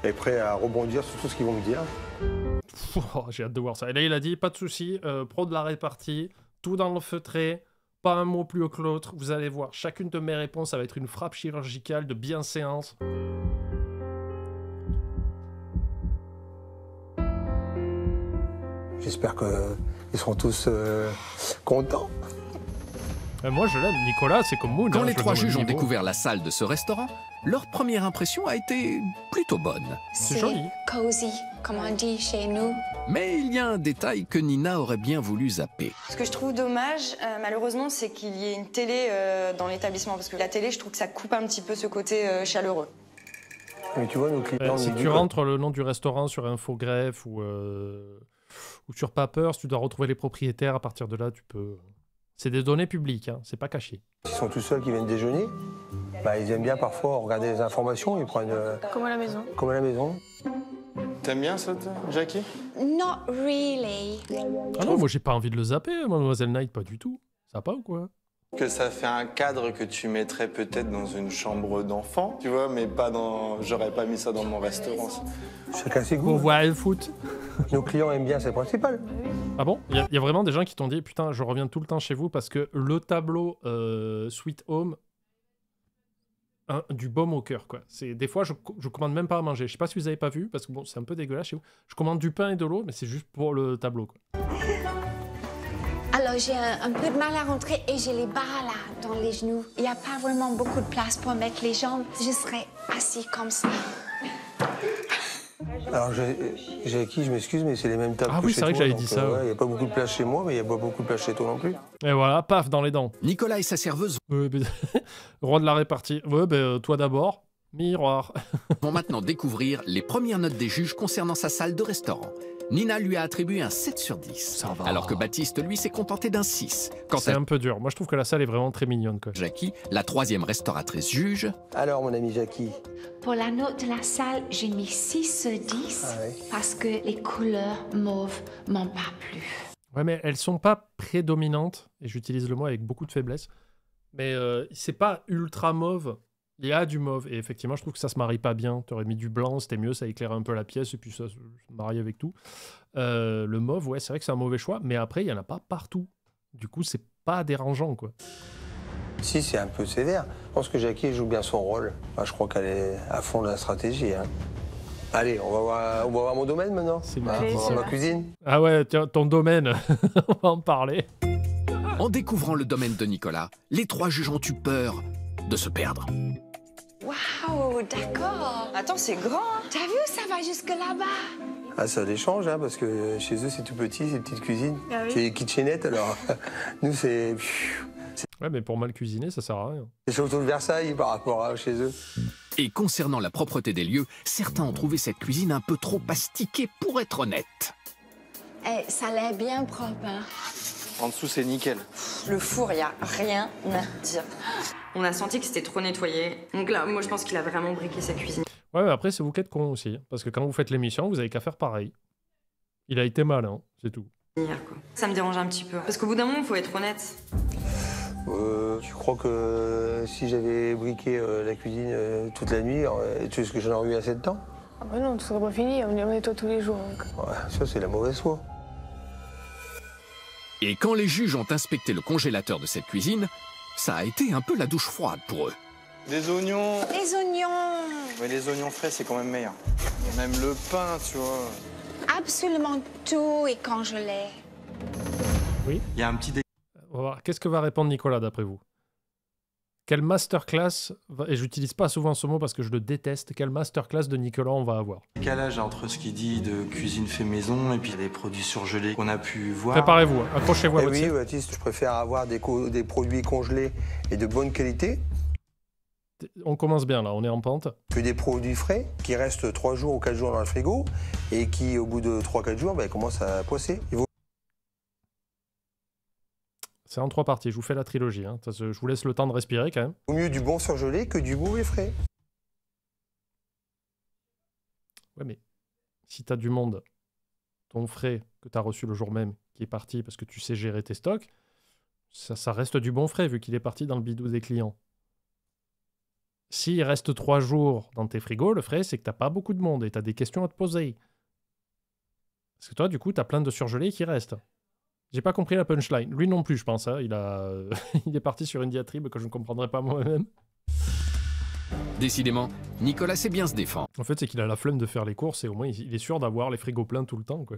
[SPEAKER 4] Et prêt à rebondir sur tout ce qu'ils vont me dire.
[SPEAKER 1] Oh, j'ai hâte de voir ça. Et là, il a dit, pas de souci, pro de la répartie, tout dans le feutré, pas un mot plus haut que l'autre. Vous allez voir, chacune de mes réponses, ça va être une frappe chirurgicale de bienséance.
[SPEAKER 4] J'espère qu'ils seront tous contents.
[SPEAKER 1] Moi, je l'aime. Nicolas, c'est comme Moon.
[SPEAKER 2] Quand les trois juges ont découvert la salle de ce restaurant, leur première impression a été plutôt bonne.
[SPEAKER 7] C'est joli. Cozy, comme on dit chez nous.
[SPEAKER 2] Mais il y a un détail que Nina aurait bien voulu zapper.
[SPEAKER 8] Ce que je trouve dommage, malheureusement, c'est qu'il y ait une télé dans l'établissement. Parce que la télé, je trouve que ça coupe un petit peu ce côté chaleureux.
[SPEAKER 4] Mais tu vois, nos clients...
[SPEAKER 1] si tu rentres le nom du restaurant sur Infogreffe ou sur Papers, tu dois retrouver les propriétaires. À partir de là, tu peux... C'est des données publiques, hein, c'est pas caché.
[SPEAKER 4] Ils sont tous seuls qui viennent déjeuner. Bah, ils aiment bien parfois regarder les informations, ils prennent...
[SPEAKER 8] Comme à la maison.
[SPEAKER 4] Comme à la maison.
[SPEAKER 3] T'aimes bien ça, Jackie?
[SPEAKER 7] Not really.
[SPEAKER 1] Ah non, moi j'ai pas envie de le zapper, Mademoiselle Knight, pas du tout. Ça va pas ou quoi?
[SPEAKER 3] Que ça fait un cadre que tu mettrais peut-être dans une chambre d'enfant, tu vois, mais pas dans... J'aurais pas mis ça dans mon restaurant.
[SPEAKER 4] Chacun ses goûts.
[SPEAKER 1] On voit le foot.
[SPEAKER 4] Nos clients aiment bien, c'est le principal.
[SPEAKER 1] Ah bon? Il y a vraiment des gens qui t'ont dit, putain, je reviens tout le temps chez vous parce que le tableau Sweet Home, du baume au cœur, quoi. Des fois, je commande même pas à manger. Je sais pas si vous avez pas vu, parce que bon, c'est un peu dégueulasse chez vous. Je commande du pain et de l'eau, mais c'est juste pour le tableau, quoi.
[SPEAKER 7] Alors j'ai un peu de mal à rentrer et j'ai les barres là, dans les genoux. Il n'y a pas vraiment beaucoup de place pour mettre les jambes. Je serai assis comme ça.
[SPEAKER 4] Alors Jackie, je m'excuse, mais c'est les mêmes tables que chez toi.
[SPEAKER 1] Ah oui, c'est vrai que j'avais dit ça.
[SPEAKER 4] Il n'y a pas beaucoup de place chez moi, mais il n'y a pas beaucoup de place chez toi non plus.
[SPEAKER 1] Et voilà, paf, dans les dents.
[SPEAKER 2] Nicolas et sa serveuse...
[SPEAKER 1] Roi de la répartie. Ouais, ben toi d'abord. Miroir.
[SPEAKER 2] vont maintenant découvrir les premières notes des juges concernant sa salle de restaurant. Nina lui a attribué un 7 sur 10, alors que Baptiste, lui, s'est contenté d'un 6.
[SPEAKER 1] C'est un peu dur. Moi, je trouve que la salle est vraiment très mignonne, quoi.
[SPEAKER 2] Jackie, la troisième restauratrice juge...
[SPEAKER 4] Alors, mon ami Jackie?
[SPEAKER 7] Pour la note de la salle, j'ai mis 6 sur 10 parce que les couleurs mauves m'ont pas plu.
[SPEAKER 1] Ouais, mais elles sont pas prédominantes, et j'utilise le mot avec beaucoup de faiblesse, mais c'est pas ultra mauve. Il y a du mauve, et effectivement, je trouve que ça se marie pas bien. Tu aurais mis du blanc, c'était mieux, ça éclairait un peu la pièce, et puis ça se marie avec tout. Le mauve, ouais, c'est vrai que c'est un mauvais choix, mais après, il y en a pas partout. Du coup, c'est pas dérangeant, quoi.
[SPEAKER 4] Si, c'est un peu sévère. Je pense que Jackie joue bien son rôle. Enfin, je crois qu'elle est à fond de la stratégie. Hein. Allez, on va voir mon domaine maintenant. On va voir ma cuisine.
[SPEAKER 1] Ah ouais, tiens, ton domaine, on va en parler.
[SPEAKER 2] En découvrant le domaine de Nicolas, les trois juges ont eu peur de se perdre.
[SPEAKER 7] Waouh, d'accord.
[SPEAKER 8] Attends, c'est grand. Hein.
[SPEAKER 7] T'as vu, ça va jusque là-bas.
[SPEAKER 4] Ah, ça les change, hein, parce que chez eux, c'est tout petit, c'est une petite cuisine.
[SPEAKER 8] Ah oui.
[SPEAKER 4] C'est des kitchenettes, alors nous, c'est...
[SPEAKER 1] Ouais, mais pour mal cuisiner, ça sert à rien.
[SPEAKER 4] C'est surtout le Versailles par rapport à chez eux.
[SPEAKER 2] Et concernant la propreté des lieux, certains ont trouvé cette cuisine un peu trop astiquée pour être honnête.
[SPEAKER 7] Eh, ça a l'air bien propre, hein.
[SPEAKER 3] En dessous, c'est nickel.
[SPEAKER 8] Le four, il n'y a rien à dire. On a senti que c'était trop nettoyé. Donc là, moi, je pense qu'il a vraiment briqué sa cuisine.
[SPEAKER 1] Ouais, mais après, c'est vous qui êtes con aussi. Parce que quand vous faites l'émission, vous avez qu'à faire pareil. Il a été malin, c'est tout.
[SPEAKER 8] Ça me dérange un petit peu. Parce qu'au bout d'un moment, il faut être honnête.
[SPEAKER 4] Je crois que si j'avais briqué la cuisine toute la nuit, tu sais ce que j'en aurais eu assez de temps?
[SPEAKER 12] Ah bah non, tout serait pas fini, on nettoie tous les jours. Donc.
[SPEAKER 4] Ouais, ça, c'est la mauvaise foi.
[SPEAKER 2] Et quand les juges ont inspecté le congélateur de cette cuisine, ça a été un peu la douche froide pour eux.
[SPEAKER 3] Des oignons.
[SPEAKER 7] Les oignons.
[SPEAKER 3] Mais les oignons frais, c'est quand même meilleur. Même le pain, tu vois.
[SPEAKER 7] Absolument tout est congelé.
[SPEAKER 1] Oui.
[SPEAKER 3] Il y a un petit...
[SPEAKER 1] On va voir. Qu'est-ce que va répondre Nicolas, d'après vous? Quelle masterclass, et j'utilise pas souvent ce mot parce que je le déteste, quelle masterclass de Nicolas on va avoir?
[SPEAKER 3] Décalage entre ce qu'il dit de cuisine fait maison et puis les produits surgelés qu'on a pu voir.
[SPEAKER 1] Préparez-vous, accrochez-vous à votre
[SPEAKER 4] Oui, Baptiste, je préfère avoir des produits congelés et de bonne qualité.
[SPEAKER 1] On commence bien là, on est en pente.
[SPEAKER 4] Que des produits frais qui restent 3 jours ou 4 jours dans le frigo et qui, au bout de 3-4 jours, commencent à poisser.
[SPEAKER 1] C'est en 3 parties, je vous fais la trilogie. Hein. Je vous laisse le temps de respirer quand même.
[SPEAKER 4] Au mieux du bon surgelé que du mauvais frais.
[SPEAKER 1] Ouais, mais si t'as du monde, ton frais que t'as reçu le jour même, qui est parti parce que tu sais gérer tes stocks, ça reste du bon frais vu qu'il est parti dans le bidou des clients. S'il reste 3 jours dans tes frigos, le frais, c'est que t'as pas beaucoup de monde et t'as des questions à te poser. Parce que toi, du coup, t'as plein de surgelés qui restent. J'ai pas compris la punchline. Lui non plus, je pense. Hein. Il est parti sur une diatribe que je ne comprendrai pas moi-même.
[SPEAKER 2] Décidément, Nicolas sait bien se défendre.
[SPEAKER 1] En fait, c'est qu'il a la flemme de faire les courses et au moins, il est sûr d'avoir les frigos pleins tout le temps, quoi.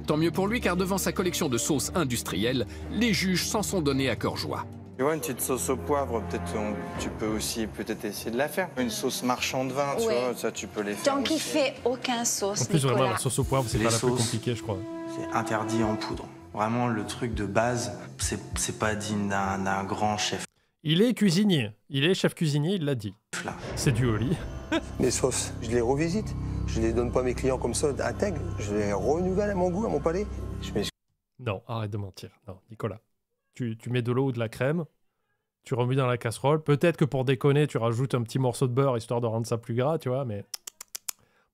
[SPEAKER 2] Tant mieux pour lui, car devant sa collection de sauces industrielles, les juges s'en sont donnés à cœur joie.
[SPEAKER 3] Tu vois, une petite sauce au poivre, peut-être tu peux aussi essayer de la faire. Une sauce marchand de vin, tu vois, ça tu peux les faire.
[SPEAKER 7] Tant qu'il fait aucun sauce,
[SPEAKER 1] En plus,
[SPEAKER 7] Nicolas.
[SPEAKER 1] vraiment, la sauce au poivre, c'est pas la plus compliquée, je crois.
[SPEAKER 3] C'est interdit en poudre. Vraiment, le truc de base, c'est pas digne d'un grand chef.
[SPEAKER 1] Il est cuisinier. Il est chef cuisinier, il l'a dit. C'est du Oli.
[SPEAKER 4] Mes sauces, je les revisite. Je les donne pas à mes clients comme ça, intègres. Je les renouvelle à mon goût, à mon palais.
[SPEAKER 1] Non, arrête de mentir. Non, Nicolas. Tu mets de l'eau ou de la crème, tu remues dans la casserole. Peut-être que pour déconner, tu rajoutes un petit morceau de beurre histoire de rendre ça plus gras, tu vois, mais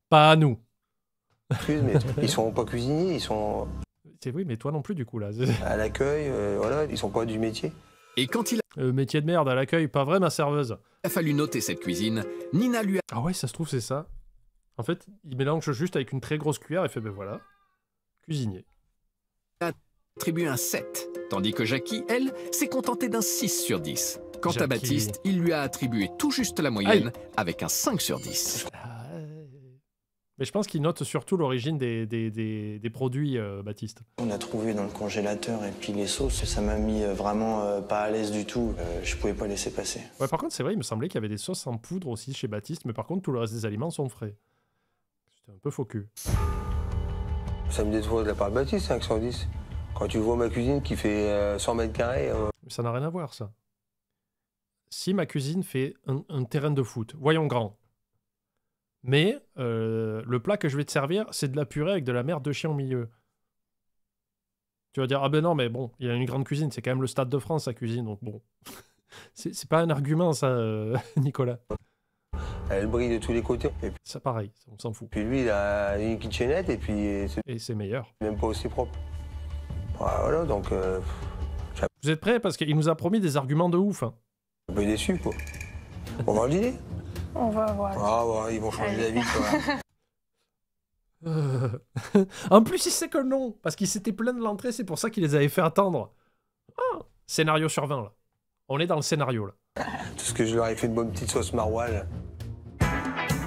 [SPEAKER 1] pas à nous.
[SPEAKER 4] Mais ils sont pas cuisiniers, ils sont...
[SPEAKER 1] Oui, mais toi non plus, du coup, là.
[SPEAKER 4] À l'accueil, voilà, ils sont pas du métier.
[SPEAKER 2] Et quand il a...
[SPEAKER 1] métier de merde à l'accueil, pas vrai, ma serveuse.
[SPEAKER 2] Il a fallu noter cette cuisine, Nina lui a...
[SPEAKER 1] Ah ouais, ça se trouve, c'est ça. En fait, il mélange juste avec une très grosse cuillère et fait, ben voilà, cuisinier.
[SPEAKER 2] Attribué un 7, tandis que Jackie, elle, s'est contentée d'un 6 sur 10. Quant à Baptiste, il lui a attribué tout juste la moyenne, avec un 5 sur 10.
[SPEAKER 1] Mais je pense qu'il note surtout l'origine des produits, Baptiste.
[SPEAKER 3] On a trouvé dans le congélateur et puis les sauces, ça m'a mis vraiment pas à l'aise du tout. Je pouvais pas laisser passer.
[SPEAKER 1] Ouais, par contre, c'est vrai, il me semblait qu'il y avait des sauces en poudre aussi chez Baptiste, mais par contre, tout le reste des aliments sont frais. C'était un peu faux cul.
[SPEAKER 4] Ça me déçoit de la part de Baptiste, 5 sur 10. Quand tu vois ma cuisine qui fait 100 mètres carrés...
[SPEAKER 1] Mais ça n'a rien à voir, ça. Si ma cuisine fait un terrain de foot, voyons grand. Mais le plat que je vais te servir, c'est de la purée avec de la merde de chien au milieu. Tu vas dire, ah ben non, mais bon, il a une grande cuisine, c'est quand même le Stade de France, sa cuisine, donc bon. c'est pas un argument, ça, Nicolas.
[SPEAKER 4] Elle brille de tous les côtés. Et puis,
[SPEAKER 1] ça, pareil, on s'en fout.
[SPEAKER 4] Puis lui, il a une kitchenette et puis...
[SPEAKER 1] Et c'est meilleur.
[SPEAKER 4] Même pas aussi propre. Voilà, donc...
[SPEAKER 1] Vous êtes prêts? Parce qu'il nous a promis des arguments de ouf. Hein.
[SPEAKER 4] Un peu déçu, quoi. On va le dîner?
[SPEAKER 12] On va voir.
[SPEAKER 4] Ah ouais, ils vont changer d'avis,
[SPEAKER 1] quoi. En plus, il sait que non, parce qu'il s'était plaint de l'entrée, c'est pour ça qu'il les avait fait attendre. Ah, scénario sur 20, là. On est dans le scénario, là.
[SPEAKER 4] Tout ce que je leur ai fait de bonne petite sauce maroilles.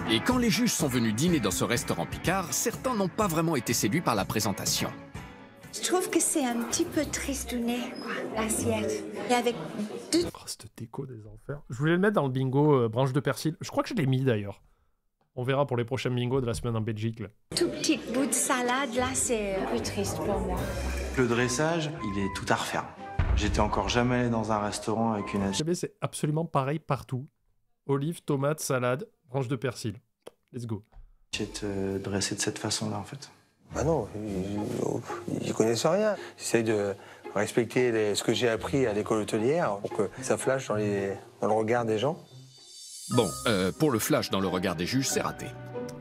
[SPEAKER 2] Et quand les juges sont venus dîner dans ce restaurant Picard, certains n'ont pas vraiment été séduits par la présentation.
[SPEAKER 7] Je trouve que c'est un petit peu tristounet, quoi, l'assiette. Et avec deux...
[SPEAKER 1] Oh, cette déco des enfers. Je voulais le mettre dans le bingo branche de persil. Je crois que je l'ai mis, d'ailleurs. On verra pour les prochains bingos de la semaine en Belgique, là.
[SPEAKER 7] Tout petit bout de salade, là, c'est un peu triste pour moi.
[SPEAKER 3] Le dressage, il est tout à refaire. J'étais encore jamais allé dans un restaurant avec une assiette.
[SPEAKER 1] C'est absolument pareil partout. Olives, tomates, salade, branche de persil. Let's go.
[SPEAKER 3] Assiette dressée de cette façon-là, en fait.
[SPEAKER 4] Bah non, ils connaissent rien. J'essaye de respecter ce que j'ai appris à l'école hôtelière pour que ça flash dans le regard des gens.
[SPEAKER 2] Bon, pour le flash dans le regard des juges, c'est raté.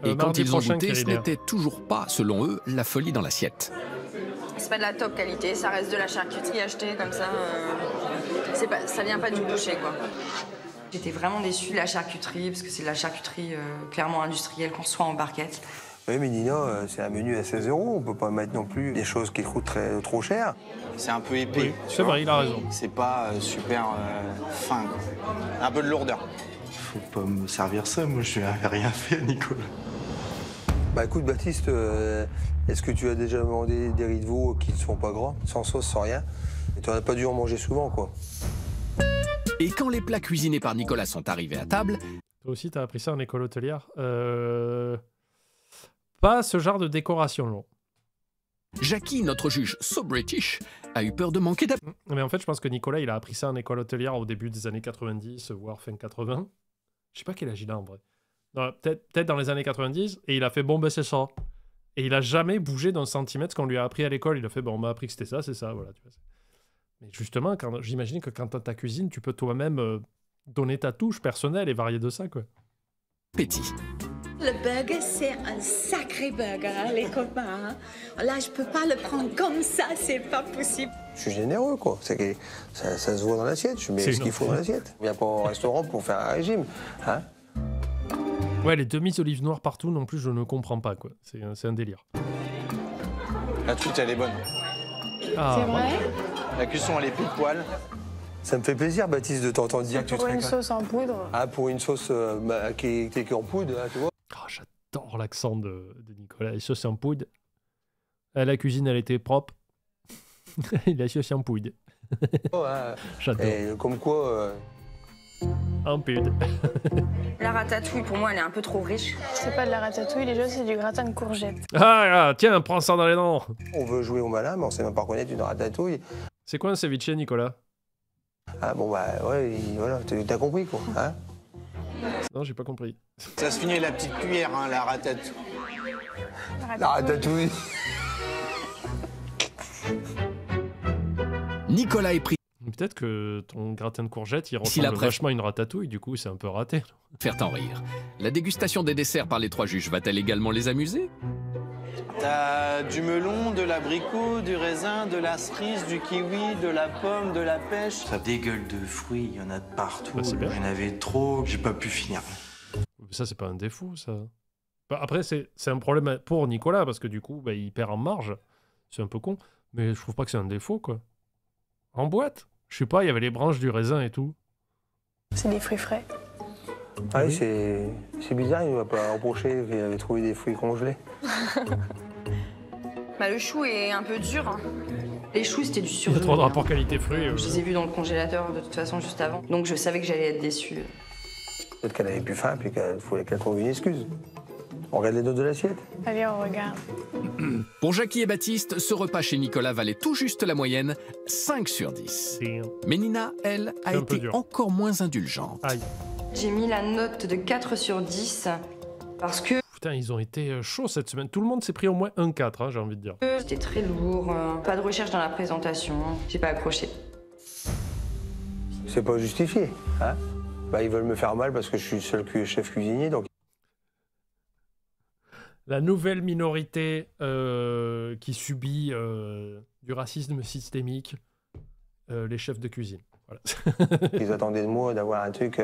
[SPEAKER 2] Et quand ils ont goûté, ce n'était toujours pas, selon eux, la folie dans l'assiette.
[SPEAKER 8] C'est pas de la top qualité, ça reste de la charcuterie achetée comme ça. Ça vient pas du boucher, quoi. J'étais vraiment déçue de la charcuterie, parce que c'est de la charcuterie clairement industrielle qu'on reçoit en barquette.
[SPEAKER 4] Oui, mais Nina, c'est un menu à 16 €. On peut pas mettre non plus des choses qui coûtent trop cher.
[SPEAKER 3] C'est un peu épais.
[SPEAKER 1] Oui, c'est vrai, il a raison.
[SPEAKER 3] C'est pas super fin, quoi. Un peu de lourdeur. Faut pas me servir ça, moi je n'avais rien fait, Nicolas.
[SPEAKER 4] Bah écoute, Baptiste, est-ce que tu as déjà demandé des riz de veau qui ne sont pas gras, sans sauce, sans rien? Et tu n'en as pas dû en manger souvent, quoi.
[SPEAKER 2] Et quand les plats cuisinés par Nicolas sont arrivés à table...
[SPEAKER 1] Toi aussi, t'as appris ça en école hôtelière? Pas ce genre de décoration, non.
[SPEAKER 2] Jackie, notre juge so british, a eu peur de manquer d'appui.
[SPEAKER 1] Mais en fait, je pense que Nicolas, il a appris ça en école hôtelière au début des années 90, voire fin 80. Je sais pas quel âge il a, en vrai. Peut-être dans les années 90, et il a fait, bon, ben c'est ça. Et il a jamais bougé d'un centimètre ce qu'on lui a appris à l'école. Il a fait, bon, on m'a appris que c'était ça, c'est ça, voilà. Tu vois. Mais justement, j'imagine que quand t'as ta cuisine, tu peux toi-même donner ta touche personnelle et varier de ça, quoi.
[SPEAKER 2] Petit.
[SPEAKER 7] Le burger, c'est un sacré burger, hein, les copains. Hein. Là, je peux pas le prendre comme ça, c'est pas possible.
[SPEAKER 4] Je suis généreux, quoi. C'est que ça se voit dans l'assiette. Je mets ce qu'il faut dans l'assiette. On vient pas au restaurant pour faire un régime. Hein?
[SPEAKER 1] Ouais, les demi-olives noires partout, non plus, je ne comprends pas, quoi. C'est un délire.
[SPEAKER 3] La truite, elle est bonne.
[SPEAKER 12] Ah, c'est vrai?
[SPEAKER 3] La cuisson, elle est pile poil.
[SPEAKER 4] Ça me fait plaisir, Baptiste, de t'entendre dire que tu te
[SPEAKER 12] régales. Pour une sauce en poudre.
[SPEAKER 4] Ah, pour une sauce qui est en poudre, hein, tu vois.
[SPEAKER 1] Oh, j'adore l'accent de Nicolas. La sauce en poudre. La cuisine, elle était propre. La sauce en poudre.
[SPEAKER 4] Oh, hein.
[SPEAKER 1] J'adore.
[SPEAKER 4] Et comme quoi...
[SPEAKER 1] En poudre.
[SPEAKER 8] La ratatouille, pour moi, elle est un peu trop riche.
[SPEAKER 12] C'est pas de la ratatouille, déjà, c'est du gratin de courgettes.
[SPEAKER 1] Ah, tiens, prends ça dans les dents.
[SPEAKER 4] On veut jouer au malin, mais on sait même pas reconnaître une ratatouille.
[SPEAKER 1] C'est quoi un ceviche, Nicolas?
[SPEAKER 4] Ah bon, bah ouais, voilà, t'as compris, quoi. Hein?
[SPEAKER 1] Non, j'ai pas compris.
[SPEAKER 3] Ça se finit la petite cuillère, hein, la ratatouille.
[SPEAKER 4] La ratatouille.
[SPEAKER 2] Nicolas est pris.
[SPEAKER 1] Peut-être que ton gratin de courgettes, il ressemble vachement à une ratatouille, du coup, c'est un peu raté.
[SPEAKER 2] Faire t'en rire. La dégustation des desserts par les 3 juges va-t-elle également les amuser?
[SPEAKER 3] T'as du melon, de l'abricot, du raisin, de la cerise, du kiwi, de la pomme, de la pêche. Ça dégueule de fruits, il y en a de partout.
[SPEAKER 1] Bah,
[SPEAKER 3] il y en avait trop, j'ai pas pu finir.
[SPEAKER 1] Ça, c'est pas un défaut, ça. Bah, après, c'est un problème pour Nicolas, parce que du coup, bah, il perd en marge. C'est un peu con, mais je trouve pas que c'est un défaut, quoi. En boîte, je sais pas, il y avait les branches du raisin et tout.
[SPEAKER 12] C'est des fruits frais.
[SPEAKER 4] Ah oui, c'est bizarre, il ne m'a pas reproché qu'il avait trouvé des fruits congelés.
[SPEAKER 8] Bah, le chou est un peu dur. Hein. Les choux, c'était du
[SPEAKER 1] Il y
[SPEAKER 8] surgelé.
[SPEAKER 1] a trop de rapport qualité-fruits.
[SPEAKER 8] Je les ai vus dans le congélateur, de toute façon, juste avant. Donc je savais que j'allais être déçue.
[SPEAKER 4] Peut-être qu'elle avait plus faim, puis qu'il fallait qu'elle trouve une excuse. On regarde les notes de l'assiette.
[SPEAKER 12] Allez, on regarde.
[SPEAKER 2] Pour Jackie et Baptiste, ce repas chez Nicolas valait tout juste la moyenne, 5 sur 10. Mais Nina, elle, a été encore moins indulgente.
[SPEAKER 1] Aïe.
[SPEAKER 8] J'ai mis la note de 4 sur 10 parce que...
[SPEAKER 1] Putain, ils ont été chauds cette semaine. Tout le monde s'est pris au moins un 4, hein, j'ai envie de dire.
[SPEAKER 8] C'était très lourd, pas de recherche dans la présentation, j'ai pas accroché.
[SPEAKER 4] C'est pas justifié, hein? Bah, ils veulent me faire mal parce que je suis le seul chef cuisinier, donc...
[SPEAKER 1] La nouvelle minorité qui subit du racisme systémique, les chefs de cuisine. Voilà.
[SPEAKER 4] Ils attendaient de moi d'avoir un truc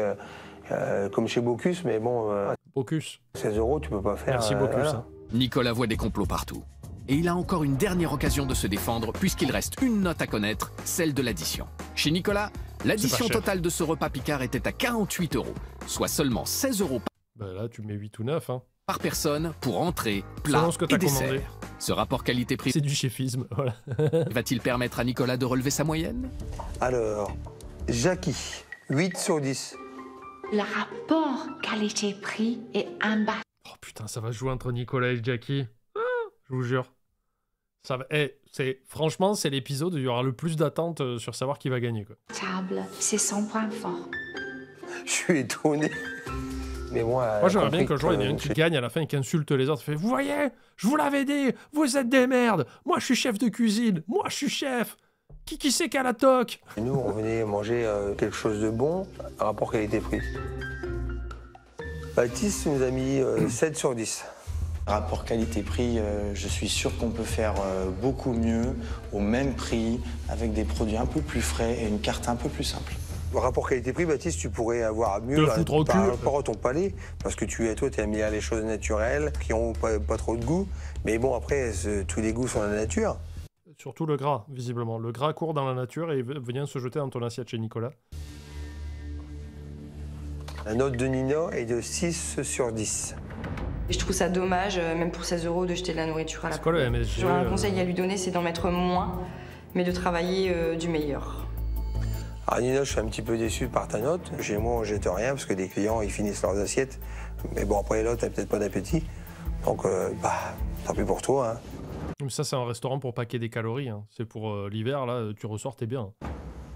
[SPEAKER 4] comme chez Bocuse, mais bon...
[SPEAKER 1] Bocuse.
[SPEAKER 4] 16 €, tu peux pas faire...
[SPEAKER 1] Merci Bocuse.
[SPEAKER 4] Voilà.
[SPEAKER 1] Hein.
[SPEAKER 2] Nicolas voit des complots partout. Et il a encore une dernière occasion de se défendre, puisqu'il reste une note à connaître, celle de l'addition. Chez Nicolas, l'addition totale de ce repas Picard était à 48 €, soit seulement 16 €
[SPEAKER 1] bah là, tu mets 8 ou 9, hein.
[SPEAKER 2] Par personne pour entrée, plat et dessert. Ce rapport qualité-prix...
[SPEAKER 1] C'est du chefisme, voilà.
[SPEAKER 2] Va-t-il permettre à Nicolas de relever sa moyenne?
[SPEAKER 4] Alors, Jackie, 8 sur 10.
[SPEAKER 7] Le rapport qualité-prix est imbattable.
[SPEAKER 1] Oh putain, ça va jouer entre Nicolas et Jackie. Ah, je vous jure. Ça va... franchement, c'est l'épisode où il y aura le plus d'attentes sur savoir qui va gagner, quoi.
[SPEAKER 7] C'est son point fort.
[SPEAKER 4] Je suis étonné. Mais moi
[SPEAKER 1] j'aimerais bien qu'un jour, il y en ait un qui gagne à la fin et qui insulte les autres. Il fait, vous voyez, je vous l'avais dit, vous êtes des merdes. Moi, je suis chef de cuisine. Moi, je suis chef. Qui c'est qu'à la toque?
[SPEAKER 4] Nous, on venait manger quelque chose de bon, rapport qualité-prix. Baptiste nous a mis 7 sur 10.
[SPEAKER 3] Rapport qualité-prix, je suis sûr qu'on peut faire beaucoup mieux, au même prix, avec des produits un peu plus frais et une carte un peu plus simple.
[SPEAKER 4] Rapport qualité-prix, Baptiste, tu pourrais avoir mieux par rapport à ton palais, parce que toi, tu aimes bien les choses naturelles, qui n'ont pas trop de goût. Mais bon, après, tous les goûts sont dans la nature.
[SPEAKER 1] Surtout le gras, visiblement. Le gras court dans la nature et vient se jeter dans ton assiette chez Nicolas.
[SPEAKER 4] La note de Nina est de 6 sur 10.
[SPEAKER 8] Et je trouve ça dommage, même pour 16 €, de jeter de la nourriture à la
[SPEAKER 1] poubelle. C'est quoi le MSG?
[SPEAKER 8] J'aurais un conseil à lui donner, c'est d'en mettre moins, mais de travailler du meilleur.
[SPEAKER 4] Alors Nina, je suis un petit peu déçu par ta note. Chez moi, on jette rien parce que les clients, ils finissent leurs assiettes. Mais bon, après l'autre, t'as peut-être pas d'appétit. Donc, tant pis pour toi. Hein.
[SPEAKER 1] Mais ça, c'est un restaurant pour paquer des calories. Hein. C'est pour l'hiver, là, tu ressors, t'es bien.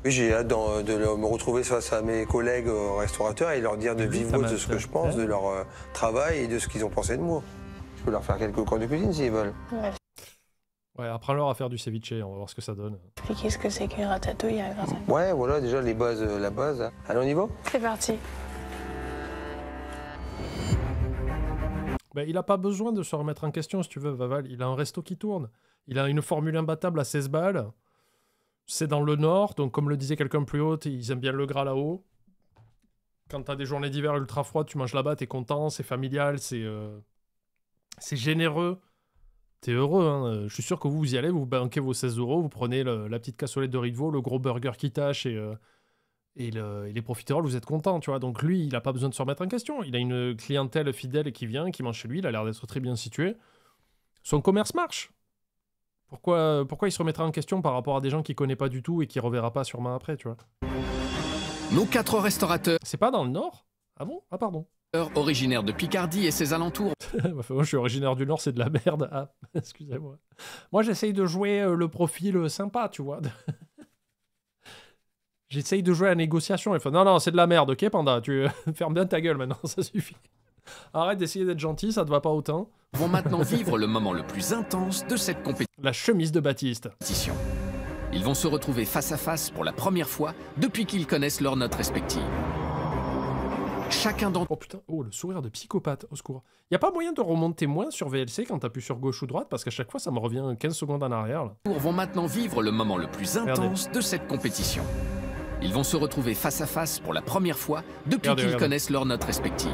[SPEAKER 4] Oui, j'ai hâte de me retrouver face à mes collègues restaurateurs et leur dire de vive voix de ce que je pense, de leur travail et de ce qu'ils ont pensé de moi. Je peux leur faire quelques cours de cuisine s'ils veulent.
[SPEAKER 1] Ouais, apprends-leur à faire du ceviche, on va voir ce que ça donne.
[SPEAKER 12] Expliquer ce que c'est qu'une ratatouille à gratin.
[SPEAKER 4] Ouais, voilà, déjà les bases, la base. Allez, on y va?
[SPEAKER 12] C'est parti.
[SPEAKER 1] Ben, il n'a pas besoin de se remettre en question, si tu veux, Vaval. Il a un resto qui tourne. Il a une formule imbattable à 16 balles. C'est dans le nord, donc comme le disait quelqu'un plus haut, ils aiment bien le gras là-haut. Quand t'as des journées d'hiver ultra froides, tu manges là-bas, t'es content, c'est familial, c'est généreux. T'es heureux, hein. Je suis sûr que vous y allez, vous banquez vos 16 €, vous prenez la petite cassolette de riz de veau, le gros burger qui tâche et les profiteroles, vous êtes content, tu vois. Donc lui, il a pas besoin de se remettre en question. Il a une clientèle fidèle qui vient, qui mange chez lui, il a l'air d'être très bien situé. Son commerce marche. Pourquoi il se remettra en question par rapport à des gens qu'il connaît pas du tout et qu'il reverra pas sûrement après, tu vois.
[SPEAKER 2] Nos 4 restaurateurs...
[SPEAKER 1] C'est pas dans le Nord? Ah bon? Ah pardon.
[SPEAKER 2] Originaire de Picardie et ses alentours.
[SPEAKER 1] Moi, je suis originaire du Nord, c'est de la merde. Ah, excusez-moi. Moi, j'essaye de jouer le profil sympa, tu vois. J'essaye de jouer à la négociation. Il faut... Non, c'est de la merde, ok, Panda? Tu fermes bien ta gueule maintenant, ça suffit. Arrête d'essayer d'être gentil, ça te va pas autant.
[SPEAKER 2] Vont maintenant vivre le moment le plus intense de cette compétition.
[SPEAKER 1] La chemise de Baptiste.
[SPEAKER 2] Ils vont se retrouver face à face pour la première fois depuis qu'ils connaissent leurs notes respectives. Chacun d'entre...
[SPEAKER 1] Oh putain, le sourire de psychopathe, au secours. Y a pas moyen de remonter moins sur VLC quand t'appuies sur gauche ou droite, parce qu'à chaque fois ça me revient 15 secondes en arrière. Là.
[SPEAKER 2] Vont maintenant vivre le moment le plus intense de cette compétition. Ils vont se retrouver face à face pour la première fois depuis qu'ils connaissent leurs notes respectives.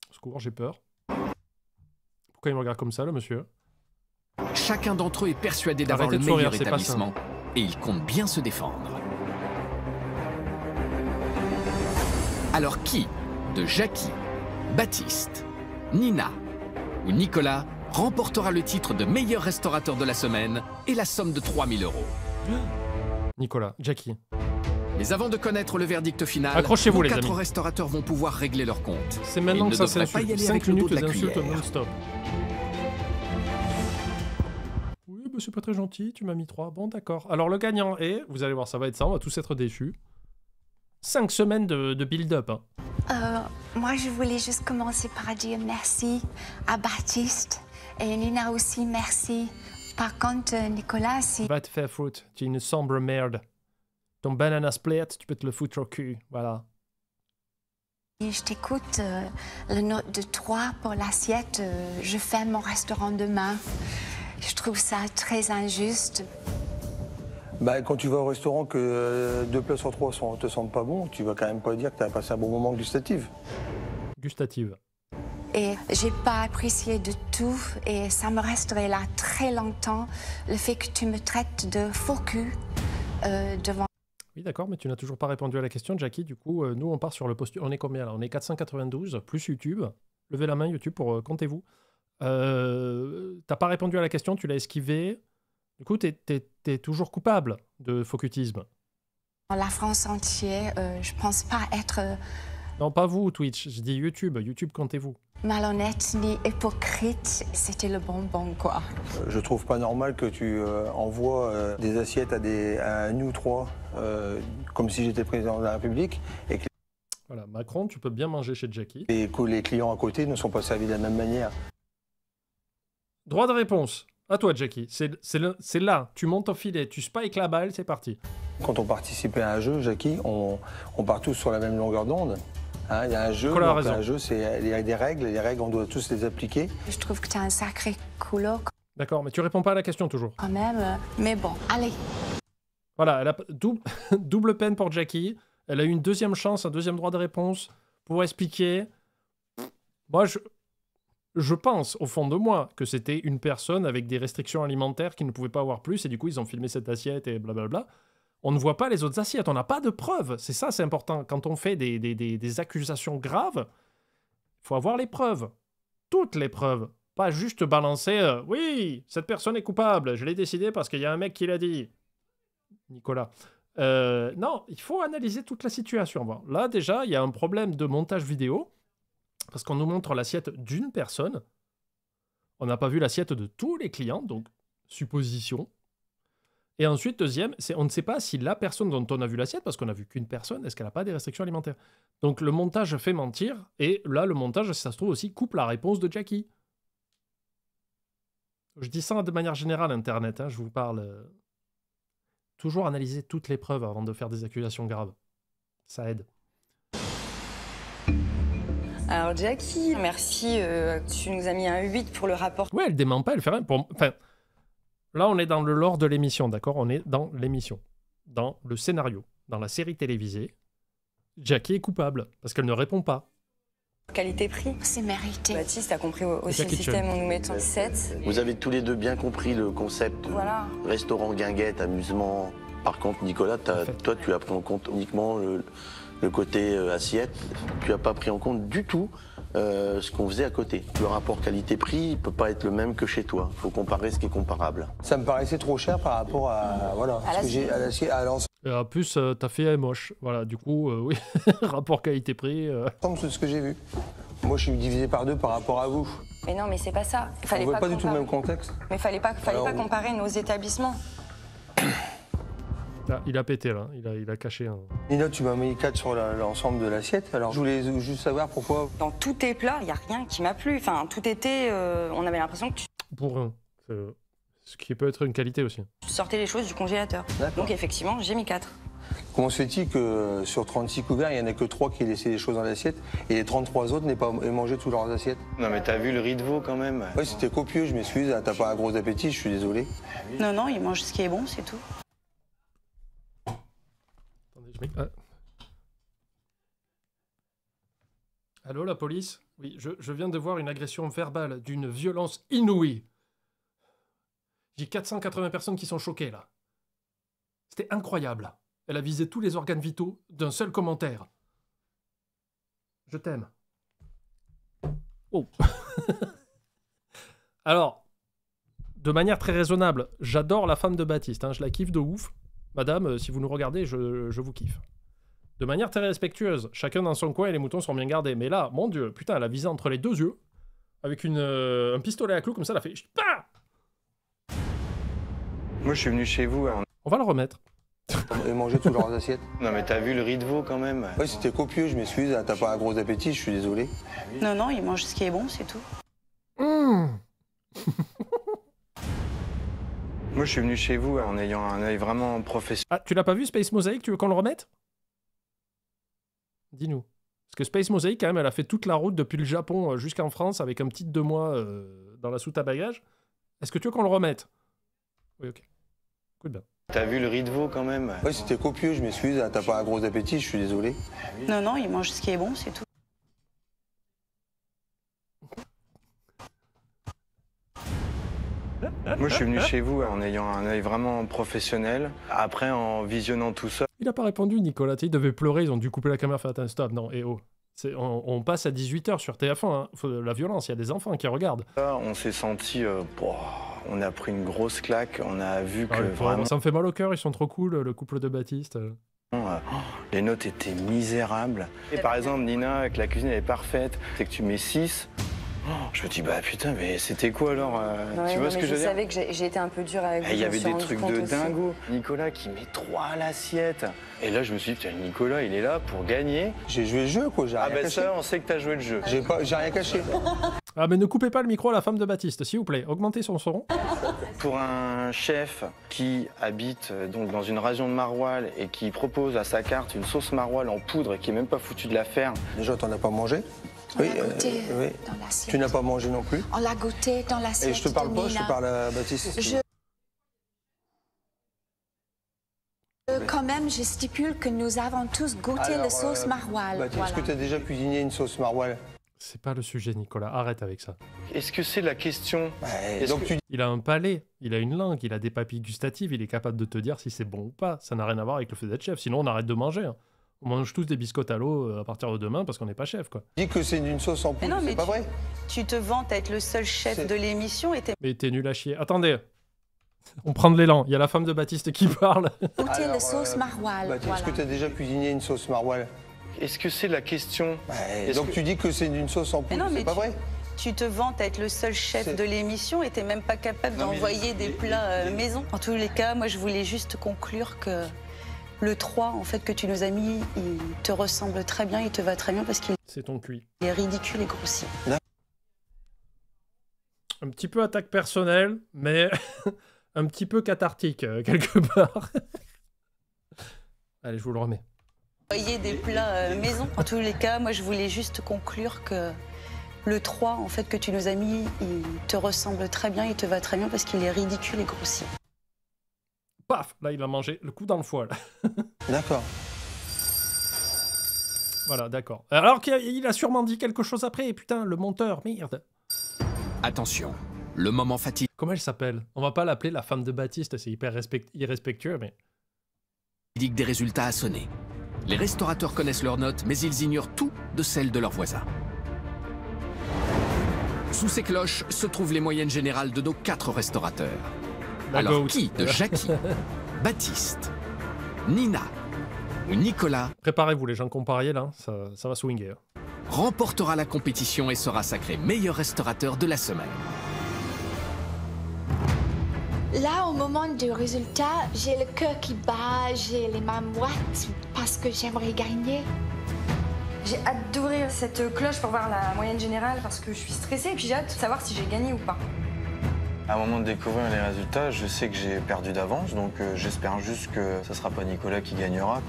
[SPEAKER 1] Au secours, j'ai peur. Pourquoi il me regarde comme ça, le monsieur?
[SPEAKER 2] Chacun d'entre eux est persuadé d'avoir le meilleur établissement et il compte bien se défendre. Alors qui, de Jackie, Baptiste, Nina ou Nicolas, remportera le titre de meilleur restaurateur de la semaine et la somme de 3 000 €?
[SPEAKER 1] Nicolas, Jackie.
[SPEAKER 2] Mais avant de connaître le verdict final,
[SPEAKER 1] accrochez-vous,
[SPEAKER 2] les
[SPEAKER 1] les
[SPEAKER 2] 4
[SPEAKER 1] amis.
[SPEAKER 2] Restaurateurs vont pouvoir régler leur compte.
[SPEAKER 1] C'est maintenant que ça s'insulte. 5 minutes d'insultes non-stop. Oui, bah c'est pas très gentil, tu m'as mis 3. Bon, d'accord. Alors le gagnant est, vous allez voir, ça va être ça, on va tous être déçus. 5 semaines de build-up. Hein.
[SPEAKER 7] Moi, je voulais juste commencer par dire merci à Baptiste et Nina aussi, merci. Par contre, Nicolas, si...
[SPEAKER 1] Va te faire foutre, tu es une sombre merde. Ton banana split, tu peux te le foutre au cul, voilà.
[SPEAKER 7] Je t'écoute, la note de 3 pour l'assiette, je ferme mon restaurant demain. Je trouve ça très injuste.
[SPEAKER 4] Bah, quand tu vas au restaurant que 2 plats sur 3 te sentent pas bon, tu vas quand même pas dire que tu as passé un bon moment gustatif.
[SPEAKER 1] Gustative.
[SPEAKER 7] Et j'ai pas apprécié de tout et ça me resterait là très longtemps, le fait que tu me traites de faux cul devant...
[SPEAKER 1] Oui, d'accord, mais tu n'as toujours pas répondu à la question, Jackie. Du coup, nous, on part sur le postulat. On est combien, là? On est 492, plus YouTube. Levez la main, YouTube, pour comptez-vous. T'as pas répondu à la question, tu l'as esquivé. Du coup, t'es toujours coupable de faucutisme.
[SPEAKER 7] La France entière, je pense pas être...
[SPEAKER 1] Non, pas vous, Twitch. Je dis YouTube. YouTube, comptez-vous.
[SPEAKER 7] Malhonnête ni hypocrite, c'était le bonbon, quoi.
[SPEAKER 4] Je trouve pas normal que tu envoies des assiettes à nous 3, comme si j'étais président de la République. Et que...
[SPEAKER 1] Voilà, Macron, tu peux bien manger chez Jackie.
[SPEAKER 4] Et que les clients à côté ne sont pas servis de la même manière.
[SPEAKER 1] Droit de réponse. À toi, Jackie. C'est là. Tu montes au filet, tu spikes la balle, c'est parti.
[SPEAKER 4] Quand on participait à un jeu, Jackie, on part tous sur la même longueur d'onde. Hein, il y a un jeu, un jeu, il y a des règles, et les règles, on doit tous les appliquer.
[SPEAKER 7] Je trouve que tu as un sacré couloir.
[SPEAKER 1] D'accord, mais tu réponds pas à la question toujours.
[SPEAKER 7] Quand même, mais bon, allez.
[SPEAKER 1] Voilà, elle a double peine pour Jackie. Elle a eu une deuxième chance, un deuxième droit de réponse pour expliquer. Moi, je pense, au fond de moi, que c'était une personne avec des restrictions alimentaires qui ne pouvait pas avoir plus, et du coup, ils ont filmé cette assiette et blablabla. On ne voit pas les autres assiettes, on n'a pas de preuves. C'est ça, c'est important. Quand on fait des accusations graves, il faut avoir les preuves. Toutes les preuves. Pas juste balancer oui, cette personne est coupable, je l'ai décidé parce qu'il y a un mec qui l'a dit. Nicolas. Non, il faut analyser toute la situation. Bon, là, déjà, il y a un problème de montage vidéo, parce qu'on nous montre l'assiette d'une personne. On n'a pas vu l'assiette de tous les clients, donc supposition. Et ensuite, deuxième, on ne sait pas si la personne dont on a vu l'assiette, parce qu'on n'a vu qu'une personne, est-ce qu'elle n'a pas des restrictions alimentaires? Donc le montage fait mentir, et là, le montage, si ça se trouve aussi, coupe la réponse de Jackie. Je dis ça de manière générale, Internet, hein, je vous parle. Toujours analyser toutes les preuves avant de faire des accusations graves. Ça aide.
[SPEAKER 8] Alors Jackie, merci, tu nous as mis un 8 pour le rapport.
[SPEAKER 1] Ouais, elle dément pas, elle fait rien. Enfin, Là, on est dans le lore de l'émission, d'accord? On est dans l'émission, dans le scénario, dans la série télévisée. Jackie est coupable, parce qu'elle ne répond pas.
[SPEAKER 8] Qualité-prix.
[SPEAKER 7] C'est mérité.
[SPEAKER 8] Baptiste a compris aussi le système en nous mettant 7.
[SPEAKER 11] Vous avez tous les deux bien compris le concept.
[SPEAKER 8] Voilà.
[SPEAKER 11] Restaurant, guinguette, amusement. Par contre, Nicolas, toi, tu as pris en compte uniquement le côté assiette. Tu n'as pas pris en compte du tout ce qu'on faisait à côté. Le rapport qualité-prix ne peut pas être le même que chez toi. Il faut comparer ce qui est comparable.
[SPEAKER 4] Ça me paraissait trop cher par rapport à l'assiette.
[SPEAKER 1] Et en plus, ta fille est moche. Voilà, du coup, oui, rapport qualité-prix.
[SPEAKER 4] C'est ce que j'ai vu. Moi, je suis divisé par 2 par rapport à vous.
[SPEAKER 8] Mais non, mais c'est pas ça.
[SPEAKER 4] On voit pas du tout le même contexte.
[SPEAKER 8] Mais fallait pas comparer nos établissements.
[SPEAKER 1] Ah, il a pété là, il a caché un.
[SPEAKER 4] Nina, tu m'as mis 4 sur l'ensemble de l'assiette. Alors, je voulais juste savoir pourquoi.
[SPEAKER 8] Dans tous tes plats, il n'y a rien qui m'a plu. Enfin, tout était. On avait l'impression que tu.
[SPEAKER 1] Pour un. Ce qui peut être une qualité aussi.
[SPEAKER 8] Tu sortais les choses du congélateur. Donc, effectivement, j'ai mis 4.
[SPEAKER 4] Comment se fait-il que sur 36 couverts, il n'y en a que 3 qui aient laissé les choses dans l'assiette et les 33 autres n'aient pas mangé toutes leurs assiettes?
[SPEAKER 5] Non, mais t'as vu le riz de veau quand même?
[SPEAKER 4] Oui, c'était copieux, je m'excuse. T'as pas un gros appétit, je suis désolé.
[SPEAKER 6] Non, non, il mange ce qui est bon, c'est tout.
[SPEAKER 1] Allô, la police? Oui, je viens de voir une agression verbale d'une violence inouïe. J'ai 480 personnes qui sont choquées, là. C'était incroyable. Elle a visé tous les organes vitaux d'un seul commentaire. Je t'aime. Oh. Alors, de manière très raisonnable, j'adore la femme de Baptiste, hein, je la kiffe de ouf. Madame, si vous nous regardez, je vous kiffe. De manière très respectueuse, chacun dans son coin et les moutons sont bien gardés. Mais là, mon Dieu, putain, elle a visé entre les 2 yeux, avec un pistolet à clous, comme ça, elle a fait... Bah
[SPEAKER 5] Moi, je suis venu chez vous.
[SPEAKER 1] On va le remettre.
[SPEAKER 4] Et manger toutes leurs assiettes.
[SPEAKER 5] Non, mais t'as vu le riz de veau quand même?
[SPEAKER 4] Oui, c'était copieux, je m'excuse. T'as pas un gros appétit, je suis désolé.
[SPEAKER 6] Non, non, il mange ce qui est bon, c'est tout.
[SPEAKER 5] Moi, je suis venu chez vous en ayant un œil vraiment professionnel.
[SPEAKER 1] Ah, tu l'as pas vu, Space Mosaic? Tu veux qu'on le remette? Dis-nous. Parce que Space Mosaic, quand même, elle a fait toute la route depuis le Japon jusqu'en France avec un petit 2 mois dans la soute à bagages. Est-ce que tu veux qu'on le remette? Oui, ok. Écoute bien.
[SPEAKER 5] T'as vu le riz de veau quand même?
[SPEAKER 4] Oui, c'était copieux, je m'excuse. T'as pas un gros appétit, je suis désolé.
[SPEAKER 6] Non, non, il mange ce qui est bon, c'est tout.
[SPEAKER 5] Moi, je suis venu chez vous en ayant un œil vraiment professionnel. Après, en visionnant tout ça...
[SPEAKER 1] Il a pas répondu, Nicolas. Il devait pleurer, ils ont dû couper la caméra. Attends, stop, non, et oh. On passe à 18h sur TF1, hein. La violence, il y a des enfants qui regardent.
[SPEAKER 5] On s'est senti... on a pris une grosse claque, on a vu que vraiment...
[SPEAKER 1] Ça me fait mal au cœur, ils sont trop cool, le couple de Baptiste.
[SPEAKER 5] Les notes étaient misérables. Et par exemple, Nina, que la cuisine elle est parfaite, c'est que tu mets 6... je me dis, bah putain, mais c'était quoi alors
[SPEAKER 8] ouais,
[SPEAKER 5] tu vois ce que je veux dire?
[SPEAKER 8] Je savais que j'ai été un peu dur avec vous.
[SPEAKER 5] Il y avait des trucs de dingo. Nicolas qui met 3 à l'assiette. Et là, je me suis dit, putain, Nicolas, il est là pour gagner.
[SPEAKER 4] J'ai joué le jeu, quoi.
[SPEAKER 5] Ah ben ça, on sait que t'as joué le jeu.
[SPEAKER 4] J'ai rien caché.
[SPEAKER 1] Ah, mais ne coupez pas le micro à la femme de Baptiste, s'il vous plaît. Augmentez son son.
[SPEAKER 5] Pour un chef qui habite donc dans une région de maroilles et qui propose à sa carte une sauce maroilles en poudre et qui est même pas foutu de la faire.
[SPEAKER 4] Déjà, t'en as pas mangé?
[SPEAKER 7] On l'a goûté dans l'assiette.
[SPEAKER 4] Tu n'as pas mangé non plus?
[SPEAKER 7] On l'a goûté dans l'assiette.
[SPEAKER 4] Et je te parle pas, je te parle à Baptiste.
[SPEAKER 7] Quand même, je stipule que nous avons tous goûté la sauce maroilles.
[SPEAKER 4] Baptiste, est-ce que tu as déjà cuisiné une sauce maroilles?
[SPEAKER 1] C'est pas le sujet, Nicolas. Arrête avec ça.
[SPEAKER 5] Est-ce que c'est la question?
[SPEAKER 1] Il a un palais, il a une langue, il a des papilles gustatives, il est capable de te dire si c'est bon ou pas. Ça n'a rien à voir avec le fait d'être chef. Sinon, on arrête de manger. Hein. On mange tous des biscottes à l'eau à partir de demain parce qu'on n'est pas chef, quoi.
[SPEAKER 4] Dis que c'est d'une sauce en poudre, c'est pas vrai?
[SPEAKER 6] Tu te vantes à être le seul chef de l'émission et t'es...
[SPEAKER 1] Mais t'es nul à chier. Attendez, on prend de l'élan. Il y a la femme de Baptiste qui parle.
[SPEAKER 7] Goûter la sauce maroilles.
[SPEAKER 4] Baptiste, est-ce que tu as déjà cuisiné une sauce maroilles?
[SPEAKER 5] Est-ce que c'est la question?
[SPEAKER 4] Donc tu dis que c'est d'une sauce en poudre, c'est pas vrai?
[SPEAKER 6] Tu te vantes à être le seul chef de l'émission et t'es même pas capable d'envoyer des plats maison. En tous les cas, moi je voulais juste conclure que... Le 3, en fait, que tu nous as mis, il te ressemble très bien, il te va très bien parce qu'il
[SPEAKER 1] c'est ton cuit.
[SPEAKER 6] est ridicule et grossier.
[SPEAKER 1] Un petit peu attaque personnelle, mais un petit peu cathartique, quelque part. Allez, je vous le remets.
[SPEAKER 6] Envoyer des plats maison. En tous les cas, moi, je voulais juste conclure que le 3, en fait, que tu nous as mis, il te ressemble très bien, il te va très bien parce qu'il est ridicule et grossier.
[SPEAKER 1] Paf, là il a mangé le coup dans le foie.
[SPEAKER 4] D'accord.
[SPEAKER 1] Voilà, d'accord. Alors qu'il a sûrement dit quelque chose après, et putain, le monteur, merde.
[SPEAKER 2] Attention, le moment fatidique.
[SPEAKER 1] Comment elle s'appelle? On va pas l'appeler la femme de Baptiste, c'est hyper irrespectueux, mais...
[SPEAKER 2] Des résultats a sonné. Les restaurateurs connaissent leurs notes, mais ils ignorent tout de celles de leurs voisins. Sous ces cloches se trouvent les moyennes générales de nos 4 restaurateurs. Alors qui de Jackie, Baptiste, Nina ou Nicolas,
[SPEAKER 1] préparez-vous les gens comparés là, ça va swinguer.
[SPEAKER 2] Remportera la compétition et sera sacré meilleur restaurateur de la semaine?
[SPEAKER 7] Là, au moment du résultat, j'ai le cœur qui bat, j'ai les mains moites parce que j'aimerais gagner.
[SPEAKER 8] J'ai hâte d'ouvrir cette cloche pour voir la moyenne générale parce que je suis stressée et puis j'ai hâte de savoir si j'ai gagné ou pas.
[SPEAKER 5] À un moment de découvrir les résultats, je sais que j'ai perdu d'avance, donc j'espère juste que ce sera pas Nicolas qui gagnera.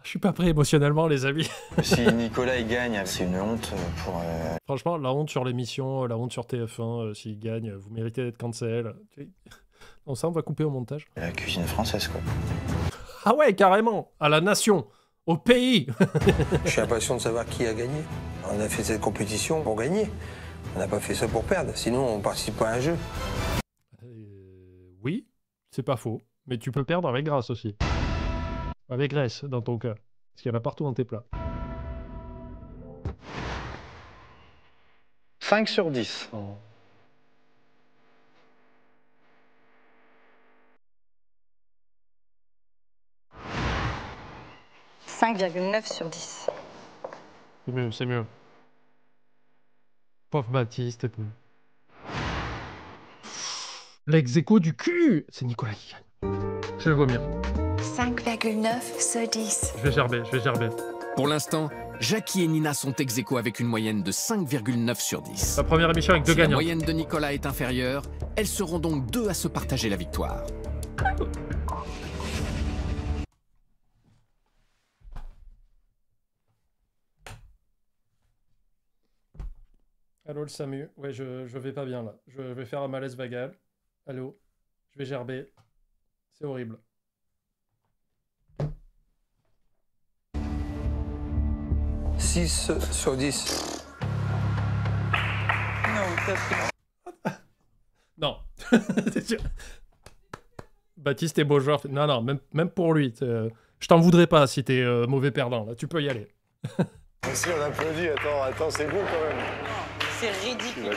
[SPEAKER 1] Je suis pas prêt émotionnellement, les amis.
[SPEAKER 5] Si Nicolas il gagne, c'est une honte pour...
[SPEAKER 1] Franchement, la honte sur l'émission, la honte sur TF1, s'il gagne, vous méritez d'être cancel. Bon, ça, on va couper au montage.
[SPEAKER 5] La cuisine française, quoi.
[SPEAKER 1] Ah ouais, carrément. À la nation. Au pays.
[SPEAKER 4] Je suis impatient de savoir qui a gagné. On a fait cette compétition pour gagner. On n'a pas fait ça pour perdre, sinon on participe pas à un jeu.
[SPEAKER 1] Oui, c'est pas faux. Mais tu peux perdre avec grâce aussi. Avec graisse, dans ton cas. Parce qu'il y en a partout dans tes plats.
[SPEAKER 5] 5 sur 10.
[SPEAKER 1] Oh.
[SPEAKER 8] « 5,9 sur 10.
[SPEAKER 1] C'est mieux, c'est mieux. Pauvre Baptiste et tout. L'ex-écho du cul. C'est Nicolas qui gagne. Je vais vomir.
[SPEAKER 7] 5,9 sur 10.
[SPEAKER 1] Je vais gerber.
[SPEAKER 2] Pour l'instant, Jackie et Nina sont ex-aequo avec une moyenne de 5,9 sur 10.
[SPEAKER 1] La première émission avec 2 gagnants.
[SPEAKER 2] Si la moyenne de Nicolas est inférieure, elles seront donc 2 à se partager la victoire.
[SPEAKER 1] Allô le Samu, ouais je vais pas bien là, je vais faire un malaise vagal. Allô, je vais gerber, c'est horrible. «
[SPEAKER 4] 6 sur 10. »
[SPEAKER 1] Non. Baptiste est beau joueur. Non, non, même pour lui. Je t'en voudrais pas si t'es mauvais perdant. Là, tu peux y aller.
[SPEAKER 5] Si on applaudit, attends, c'est beau quand même.
[SPEAKER 6] C'est ridicule.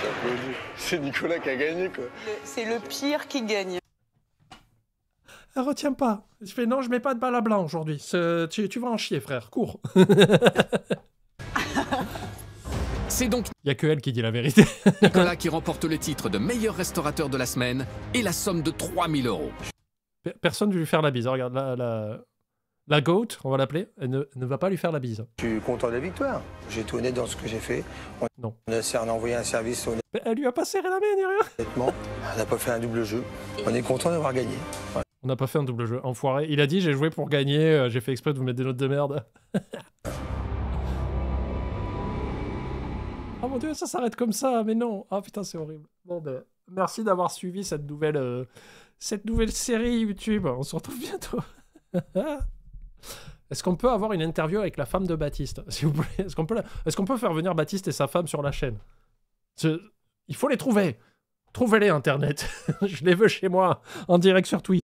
[SPEAKER 5] C'est Nicolas qui a gagné, quoi.
[SPEAKER 6] C'est le pire qui gagne.
[SPEAKER 1] Elle retient pas. Je fais non, je mets pas de balle à blanc aujourd'hui. Tu vas en chier, frère. Cours.
[SPEAKER 2] C'est donc...
[SPEAKER 1] Il y a que elle qui dit la vérité.
[SPEAKER 2] Nicolas qui remporte le titre de meilleur restaurateur de la semaine et la somme de 3000 €.
[SPEAKER 1] Personne ne veut lui faire la bise. Regarde, la GOAT, on va l'appeler, elle ne va pas lui faire la bise.
[SPEAKER 4] Je suis content de la victoire. J'ai été honnête dans ce que j'ai fait.
[SPEAKER 1] Non.
[SPEAKER 4] On a envoyé un service honnête.
[SPEAKER 1] Mais elle lui a pas serré la main, ni rien.
[SPEAKER 4] Honnêtement, on n'a pas fait un double jeu. On est content d'avoir gagné. Ouais.
[SPEAKER 1] On n'a pas fait un double jeu, enfoiré. Il a dit, j'ai joué pour gagner, j'ai fait exprès de vous mettre des notes de merde. Oh mon dieu, ça s'arrête comme ça, mais non. Ah putain, c'est horrible. Bon ben, merci d'avoir suivi cette nouvelle série YouTube. On se retrouve bientôt. Est-ce qu'on peut avoir une interview avec la femme de Baptiste, s'il vous plaît? Est-ce qu'on peut faire venir Baptiste et sa femme sur la chaîne? Il faut les trouver. Trouvez-les, Internet. Je les veux chez moi, en direct sur Twitch.